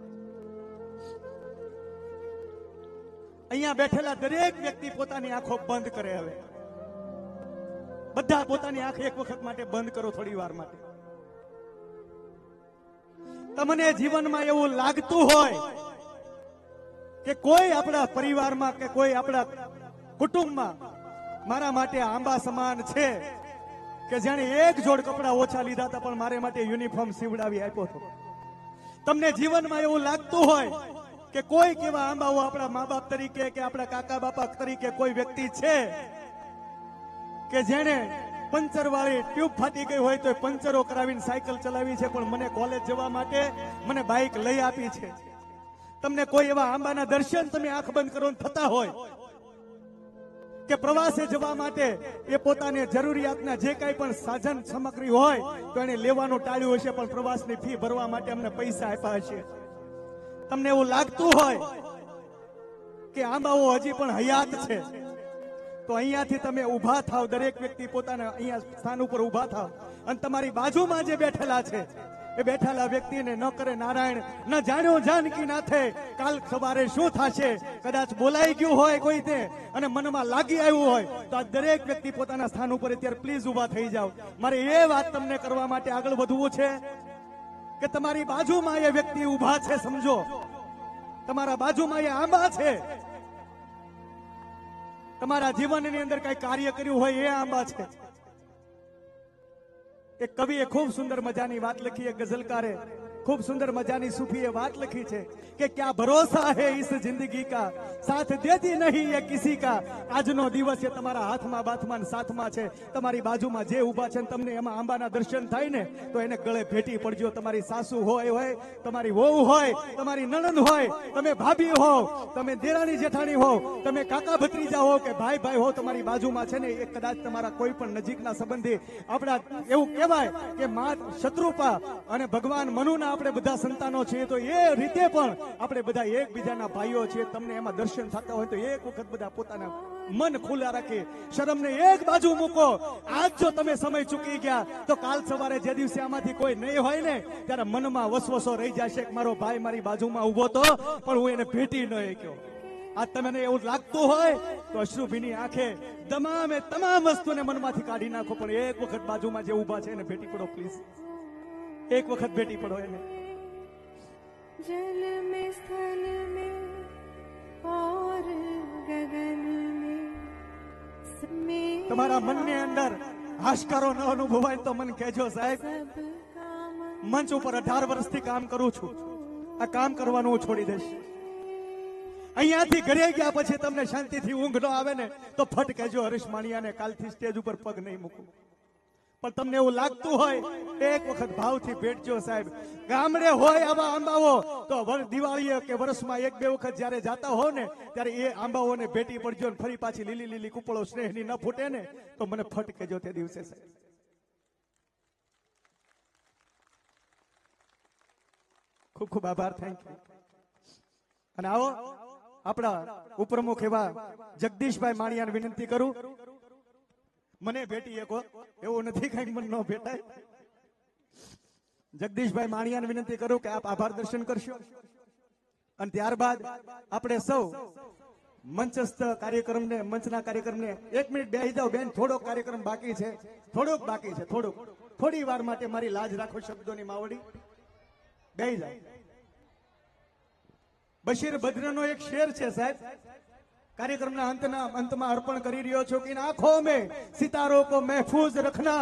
S1: અહીંયા બેઠેલા દરેક વ્યક્તિ પોતાની આંખો બંધ કરે. હવે બધા પોતાની આંખ એક વખત માટે બંધ કરો, થોડી વાર માટે. તમને જીવનમાં એવું લાગતું હોય કે કોઈ આપણા પરિવારમાં કે કોઈ આપણા કુટુંબમાં મારા માટે આંબા સમાન છે, કે જાણે એક જોડ કપડા ઓછા લીધા હતા પણ મારે માટે યુનિફોર્મ સીવડાવી આપ્યો હતો. તમને જીવનમાં એવું લાગતું હોય કે કોઈ કેવા આંબાઓ આપણા મા બાપ તરીકે કે આપણા કાકા બાપા તરીકે કોઈ વ્યક્તિ છે કે જેને પંચર વાળી ટ્યુબ ફાટી ગઈ હોય તો પંચરો કરાવીને સાયકલ ચલાવી છે, પણ મને કોલેજ જવા માટે મને બાઇક લઈ આપી છે. તમને કોઈ એવા આંબાના દર્શન તમે આંખ બંધ કરો થતા હોય કે પ્રવાસે જવા માટે એ પોતાને જરૂરિયાતના જે કાંઈ પણ સાધન સામગ્રી હોય તો એને લેવાનું ટાળ્યું હશે, પણ પ્રવાસની ફી ભરવા માટે અમને પૈસા આપ્યા હશે. તમને એવું લાગતું હોય કે આંબાઓ હજી પણ હયાત છે તો અહીંયાથી તમે ઊભા થાવ. દરેક વ્યક્તિ પોતાના અહીંયા સ્થાન ઉપર ઊભા થાવ અને તમારી બાજુમાં જે બેઠેલા છે એ બેઠેલા વ્યક્તિને ન કરે નારાયણ, ન જાણ્યો જાનકી નાથે, કાલ સવારે શું થશે કદાચ બોલાઈ ગયું હોય કોઈ તે અને મનમાં લાગી આવ્યું હોય તો આ દરેક વ્યક્તિ પોતાના સ્થાન ઉપર અત્યારે પ્લીઝ ઊભા થઈ જાવ. મારે એ વાત તમને કરવા માટે આગળ વધવું છે કે તમારી બાજુમાં એ વ્યક્તિ ઊભા છે. સમજો, તમારા બાજુમાં એ આંબા છે. તમારા જીવનની અંદર કઈ કાર્ય કર્યું હોય એ આંબા છે. એક કવિએ ખૂબ સુંદર મજાની વાત લખી, એક ગઝલકારે खूब सुंदर मजानी सूफी बात लिखी है कि क्या भरोसा है इस जिंदगी का, साथ देती नहीं ये किसी का. આજનો દિવસ એ તમારા હાથમાં બાથમાં સાથમાં છે. તમારી બાજુમાં જે ઊભા છે તમને એમાં આંબાના દર્શન થાય ને તો એને ગળે ભેટી પડજો. તમારી સાસુ હોય, તમારી વહુ હોય, તમારી નણંદ હોય, તમે ભાભી હો, તમે દેરાણી જેઠાણી હો, તમે કાકા ભત્રીજા હો કે ભાઈ ભાઈ હો, તમારી બાજુમાં છે ને એ કદાચ તમારા કોઈ પણ નજીકના સંબંધી, આપણા એવું કહેવાય કે માં શત્રુપા અને ભગવાન મનુના આપણે બધા સંતાનો છીએ, તો એ રીતે પણ આપણે બધા એકબીજાના ભાઈઓ છીએ. તમને એમાં દર્શન થતા હોય તો એક વખત બધા પોતાના મન ખુલ્લા રાખી, શરમને એક બાજુ મૂકો. આજ જો તમે સમય ચૂકી ગયા તો કાલ સવારે જે દિવસે આમાંથી કોઈ નહીં હોય ને ત્યારે મનમાં વસવસો રહી જશે કે મારો ભાઈ મારી બાજુમાં ઉભો તો પણ હું એને ભેટી ન શક્યો. આ તમને એવું લાગતું હોય તો અશ્રુભીની આંખે તમામ વસ્તુને મનમાંથી કાઢી નાખો, પણ એક વખત બાજુમાં જે ઉભા છે એને ભેટી પડો પ્લીઝ. एक वक्त बेटी पढ़ो है
S4: जल में स्थल में और गगन में
S1: तुम्हारा मन ने अंदर हाशकारो न अनुभवाय तो मन कहजो साहेब. मंच ऊपर 18 વર્ષથી કામ કરું છું, આ કામ કરવાનું હું છોડી દઈશ. અહીંયાથી ઘરે ગયા પછી તમને શાંતિથી ઊંઘ ન આવે ને તો ફટ કહેજો હરીશ માણિયાને કાલથી સ્ટેજ ઉપર પગ નહીં મૂકું. પણ તમને એવું લાગતું હોય એક વખત ભાવથી ભેટજો સાહેબ. ગામડે હોય આવા આંબાઓ તો દિવાળીએ કે વર્ષમાં 1-2 વખત જયારે જાતા હો ને ત્યારે એ આંબાઓને ભેટી પડજો ને ફરી પાછી લીલી લીલી કુપળો સ્નેહની ન ફૂટે ને તો મને ફટ કહેજો તે દિવસે સાહેબ. ખૂબ ખૂબ આભાર, થેન્ક યુ. અને આવો આપણા ઉપપ્રમુખ એવા જગદીશભાઈ માણિયાને વિનંતી કરું, મને ભેટી એકો એવું નથી કઈ મન ન ભેટાય. જગદીશભાઈ માણિયાને વિનંતી કરું કે આપ આભાર દર્શન કરશો અને ત્યારબાદ આપણે સૌ મંચસ્થ કાર્યક્રમને મંચના કાર્યક્રમને 1 મિનિટ બેસી જાઓ બેન, થોડોક કાર્યક્રમ બાકી છે, થોડોક બાકી છે, થોડી વાર માટે મારી લાજ રાખો શબ્દોની માવડી. બેસી જાઓ. બશીર બદ્રનો એક શેર છે સાહેબ, कार्यक्रम अंत में अर्पण कर रही छो कि इन आंखों में सितारों को महफूज रखना,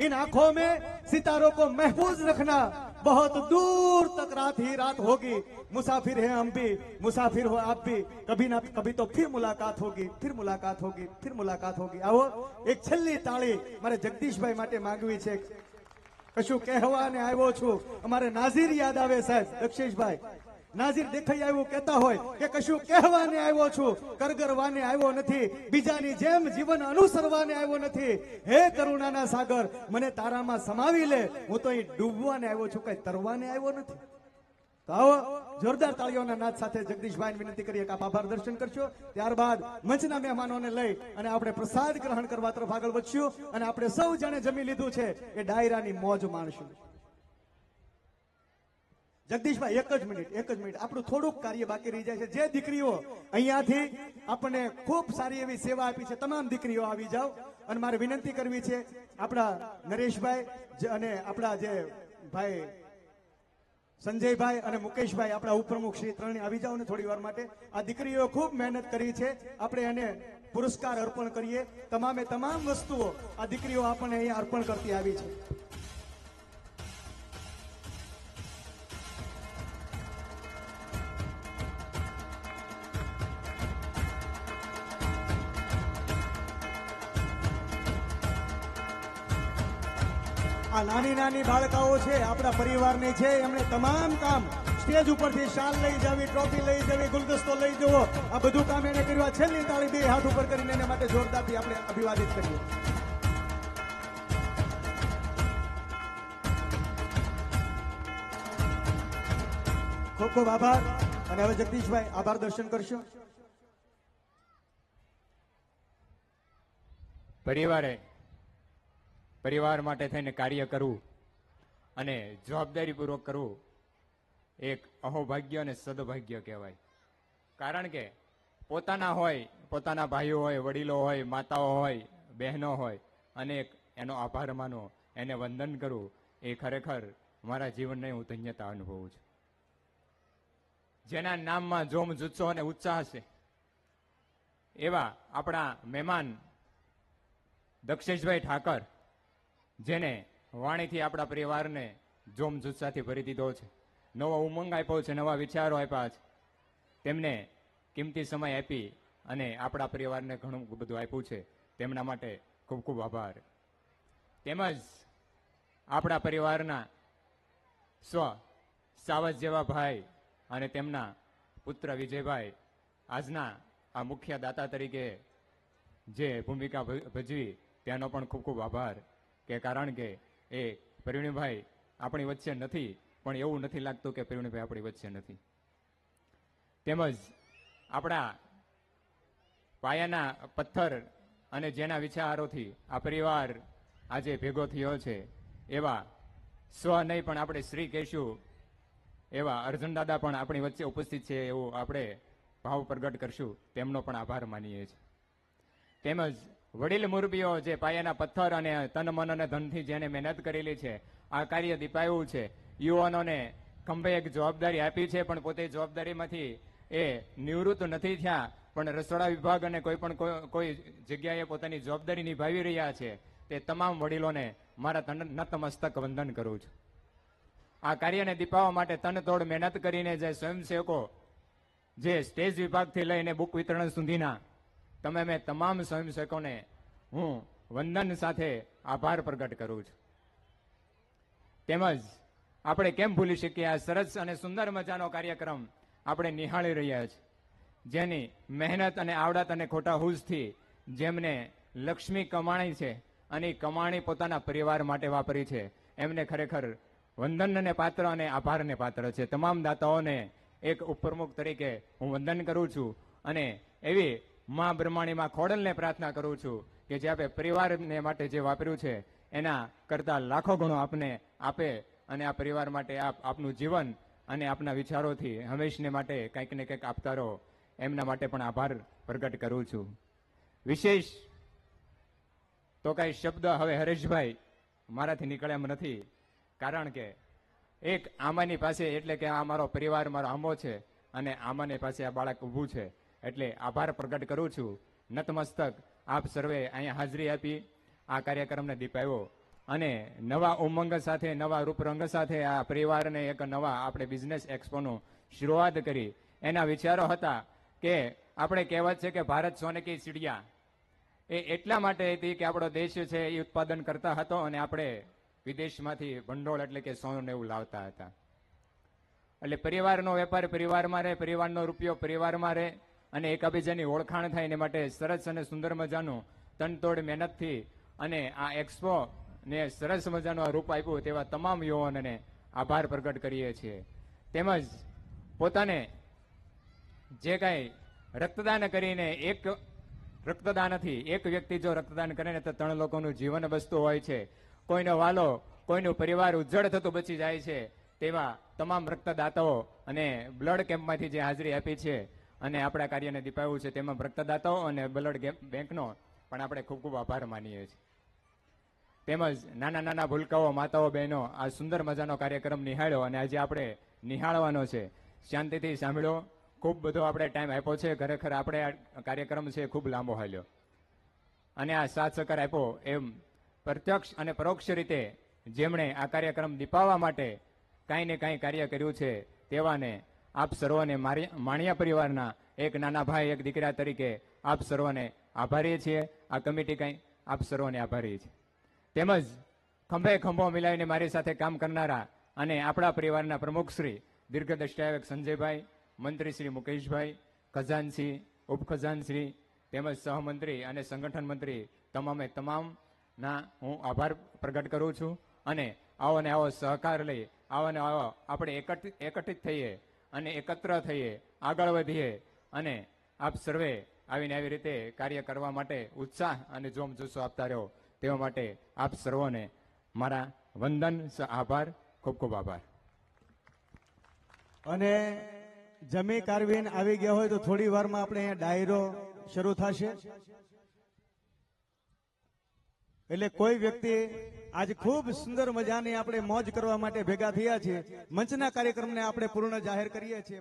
S1: इन आंखों में सितारों को महफूज रखना, बहुत दूर तक रात ही रात होगी, मुसाफिर हैं हम भी, मुसाफिर हो आप भी, कभी ना कभी तो फिर मुलाकात होगी, फिर मुलाकात होगी, फिर मुलाकात होगी. आओ एक छेल्ली ताળી मारे जगदीशभाई माटे मांगवी छे. कशुं कहेवाने आव्यो छुं, अमारे नाजीर याद आवे साहेब. दक्षेशभाई नाजीर देखाई આવ્યો કહેતા હોય કે કશું કહેવાને આવ્યો છું, કરગરવાને આવ્યો નથી, બીજાની જેમ જીવન અનુસરવાને આવ્યો નથી. હે કરુણાના સાગર મને તારામાં સમાવી લે, હું તો અહીં ડૂબવાને આવ્યો છું, કઈ તરવાને આવ્યો નથી. તો આવો જોરદાર તાળીઓના નાદ સાથે જગદીશભાઈને વિનંતી કરીએ કે આપ આભાર દર્શન કરશો. ત્યારબાદ મંચના મહેમાનોને લઈ અને આપણે પ્રસાદ ગ્રહણ કરવા તરફ આગળ વધશું અને આપણે સૌ જાણે જમી લીધું છે એ ડાયરાની મોજ માણશું. જગદીશભાઈ એક જ મિનિટ આપણું થોડુંક કાર્ય બાકી રહી જાય છે. જે દીકરીઓ અહીંયાથી આપણને ખૂબ સારી એવી સેવા આપી છે તમામ દીકરીઓ આવી જાઓ અને મારે વિનંતી કરવી છે આપણા નરેશભાઈ અને આપણા જે ભાઈ સંજયભાઈ અને મુકેશભાઈ આપણા ઉપપ્રમુખ શ્રી ત્રણે આવી જાઓ ને થોડી વાર માટે. આ દીકરીઓ ખૂબ મહેનત કરી છે, આપણે એને પુરસ્કાર અર્પણ કરીએ. તમામે તમામ વસ્તુઓ આ દીકરીઓ આપણને અહીંયા અર્પણ કરતી આવી છે. આ નાની નાની બાળકાઓ છે, આપણા પરિવારની છે, એમણે તમામ કામ સ્ટેજ ઉપરથી શાલ લઈ જવી, ટ્રોફી લઈ જવી, ગુલદસ્તો લઈ જવો, આ બધું કામ એને કર્યું. આ છેલ્લી તાળી બે હાથ ઉપર કરીને એને માટે જોરદારથી આપણે અભિવાદિત કરીએ. ખૂબ ખૂબ આભાર. અને હવે જગદીશભાઈ આભાર દર્શન કરશો.
S5: પરિવાર માટે થઈને કાર્ય કરવું અને જવાબદારીપૂર્વક કરવું એક અહોભાગ્ય અને સદભાગ્ય કહેવાય. કારણ કે પોતાના હોય, પોતાના ભાઈઓ હોય, વડીલો હોય, માતાઓ હોય, બહેનો હોય, અને એનો આભાર માનો, એને વંદન કરવું, એ ખરેખર મારા જીવનને હું ધન્યતા અનુભવું છું. જેના નામમાં જોમ જુસ્સો અને ઉત્સાહ છે એવા આપણા મહેમાન દક્ષેશભાઈ ઠાકર, જેને વાણીથી આપણા પરિવારને જોમ જુસ્સાથી ભરી દીધો છે, નવો ઉમંગ આપ્યો છે, નવા વિચારો આપ્યા છે. તેમને કિંમતી સમય આપી અને આપણા પરિવારને ઘણું બધું આપ્યું છે. તેમના માટે ખૂબ ખૂબ આભાર. તેમજ આપણા પરિવારના સાવજ જેવા ભાઈ અને તેમના પુત્ર વિજયભાઈ આજના આ મુખ્ય દાતા તરીકે જે ભૂમિકા ભજવી, તેનો પણ ખૂબ ખૂબ આભાર. કે કારણ કે એ પ્રવીણભાઈ આપણી વચ્ચે નથી, પણ એવું નથી લાગતું કે પ્રવીણભાઈ આપણી વચ્ચે નથી. તેમજ આપણા પાયાના પથ્થર અને જેના વિચારોથી આ પરિવાર આજે ભેગો થયો છે એવા નહીં પણ આપણે શ્રી કહેશું એવા અર્જુન દાદા પણ આપણી વચ્ચે ઉપસ્થિત છે, એવું આપણે ભાવ પ્રગટ કરશું. તેમનો પણ આભાર માનીએ છીએ. તેમજ વડીલ મુરબીઓ જે પાયાના પથ્થર અને તન મન અને ધનથી જેને મહેનત કરેલી છે, આ કાર્ય દીપાયું છે. યુવાનોને ખંભે એક જવાબદારી આપી છે, પણ પોતે જવાબદારીમાંથી એ નિવૃત્ત નથી થયા, પણ રસોડા વિભાગ અને કોઈ જગ્યાએ પોતાની જવાબદારી નિભાવી રહ્યા છે. તે તમામ વડીલોને મારા નતમસ્તક વંદન કરું છું. આ કાર્યને દીપાવવા માટે તનતોડ મહેનત કરીને જે સ્વયંસેવકો, જે સ્ટેજ વિભાગથી લઈને બુક વિતરણ સુધીના મેં તમામ સ્વયંસેવકોને હું વંદન સાથે આભાર પ્રગટ કરું છું. તેમજ આપણે કેમ ભૂલી શકીએ આ સરસ અને સુંદર મજાનો કાર્યક્રમ આપણે નિહાળી રહ્યા છીએ. જેની મહેનત અને આવડત અને ખોટા હુજથી જેમને લક્ષ્મી કમાણી છે અને કમાણી પોતાના પરિવાર માટે વાપરી છે, એમને ખરેખર વંદનને પાત્ર અને આભારને પાત્ર છે. તમામ દાતાઓને એક ઉપપ્રમુખ તરીકે હું વંદન કરું છું અને એવી મા બ્રહ્માણીમાં ખોડલને પ્રાર્થના કરું છું કે જે આપણે પરિવારને માટે જે વાપર્યું છે એના કરતા લાખો ગણો આપને આપે અને આ પરિવાર માટે આપનું જીવન અને આપના વિચારોથી હંમેશને માટે કંઈક ને કંઈક આપતા રહો. એમના માટે પણ આભાર પ્રગટ કરું છું. વિશેષ તો કઈ શબ્દ હવે હરેશભાઈ મારાથી નીકળે એમ નથી, કારણ કે એક આમાની પાસે, એટલે કે આ મારો પરિવાર, મારો આંબો છે અને આમાની પાસે આ બાળક ઊભું છે, એટલે આભાર પ્રગટ કરું છું. નતમસ્તક આપ સર્વે અહીંયા હાજરી આપી આ કાર્યક્રમને દીપાવ્યો અને નવા ઉમંગ સાથે, નવા રૂપરંગ સાથે આ પરિવારને એક નવા આપણે બિઝનેસ એક્સપોનું શરૂઆત કરી. એના વિચારો હતા કે આપણે કહેવત છે કે ભારત સોને કી ચિડિયા, એ એટલા માટે હતી કે આપણો દેશ છે એ ઉત્પાદન કરતા હતો અને આપણે વિદેશમાંથી ભંડોળ એટલે કે સોનું એવું લાવતા હતા. એટલે પરિવારનો વેપાર પરિવારમાં રહે, પરિવારનો રૂપિયો પરિવારમાં રહે અને એકબીજાની ઓળખાણ થાય એને માટે સરસ અને સુંદર મજાનું તનતોડ મહેનતથી અને આ એક્સપો ને સરસ મજાનું રૂપ આપ્યું તેવા તમામ યુવાનોને આભાર પ્રગટ કરીએ છીએ. તેમજ પોતાને જે કાંઈ રક્તદાન કરીને, એક રક્તદાનથી એક વ્યક્તિ જો રક્તદાન કરે ને તો 3 લોકોનું જીવન બચતું હોય છે. કોઈનો વાલો, કોઈનું પરિવાર ઉજ્જળ થતું બચી જાય છે. તેવા તમામ રક્તદાતાઓ અને બ્લડ કેમ્પમાંથી જે હાજરી આપી છે અને આપણા કાર્યને દીપાવ્યું છે, તેમાં રક્તદાતાઓ અને બ્લડ બેંકનો પણ આપણે ખૂબ ખૂબ આભાર માનીએ છીએ. તેમજ નાના નાના ભૂલકાઓ, માતાઓ, બહેનો આ સુંદર મજાનો કાર્યક્રમ નિહાળ્યો અને આજે આપણે નિહાળવાનો છે. શાંતિથી સાંભળો, ખૂબ બધો આપણે ટાઈમ આપ્યો છે. ખરેખર આપણે આ કાર્યક્રમ છે ખૂબ લાંબો હાલ્યો અને આ સાથ સહકાર આપ્યો એમ પ્રત્યક્ષ અને પરોક્ષ રીતે જેમણે આ કાર્યક્રમ દીપાવવા માટે કાંઈ ને કાંઈ કાર્ય કર્યું છે તેવાને આપ સર્વને માણિયા પરિવારના એક નાના ભાઈ એક દીકરા તરીકે આપ સર્વને આભારી છીએ. આ કમિટી કાંઈ આપ સર્વને આભારી છે. તેમજ ખંભે ખંભો મિલાવીને મારી સાથે કામ કરનારા અને આપણા પરિવારના પ્રમુખ શ્રી દીર્ઘદ્રષ્ટાયક સંજયભાઈ, મંત્રી શ્રી મુકેશભાઈ, ખજાનસિંહ, ઉપખજાનશ્રી તેમજ સહમંત્રી અને સંગઠન મંત્રી તમામના હું આભાર પ્રગટ કરું છું. અને આવો ને આવો સહકાર લઈ આવો ને આવો આપણે એકત્રિત થઈએ અને એકત્ર થઈએ, આગળ વધીએ અને આપ સર્વે આવીને આવી રીતે કાર્ય કરવા માટે ઉત્સાહ અને જોમ જુસ્સો આપતા રહો તેવા માટે આપ સર્વોને મારા વંદન, આભાર, ખૂબ ખૂબ આભાર.
S1: અને જમી કારવીન આવી ગયા હોય તો થોડી વારમાં આપણે અહીંયા ડાયરો શરૂ થશે. એટલે કોઈ વ્યક્તિ આજ ખૂબ સુંદર મજાની આપણે મોજ કરવા માટે ભેગા થયા છીએ. મંચના કાર્યક્રમને આપણે પૂર્ણ જાહેર કરીએ છીએ.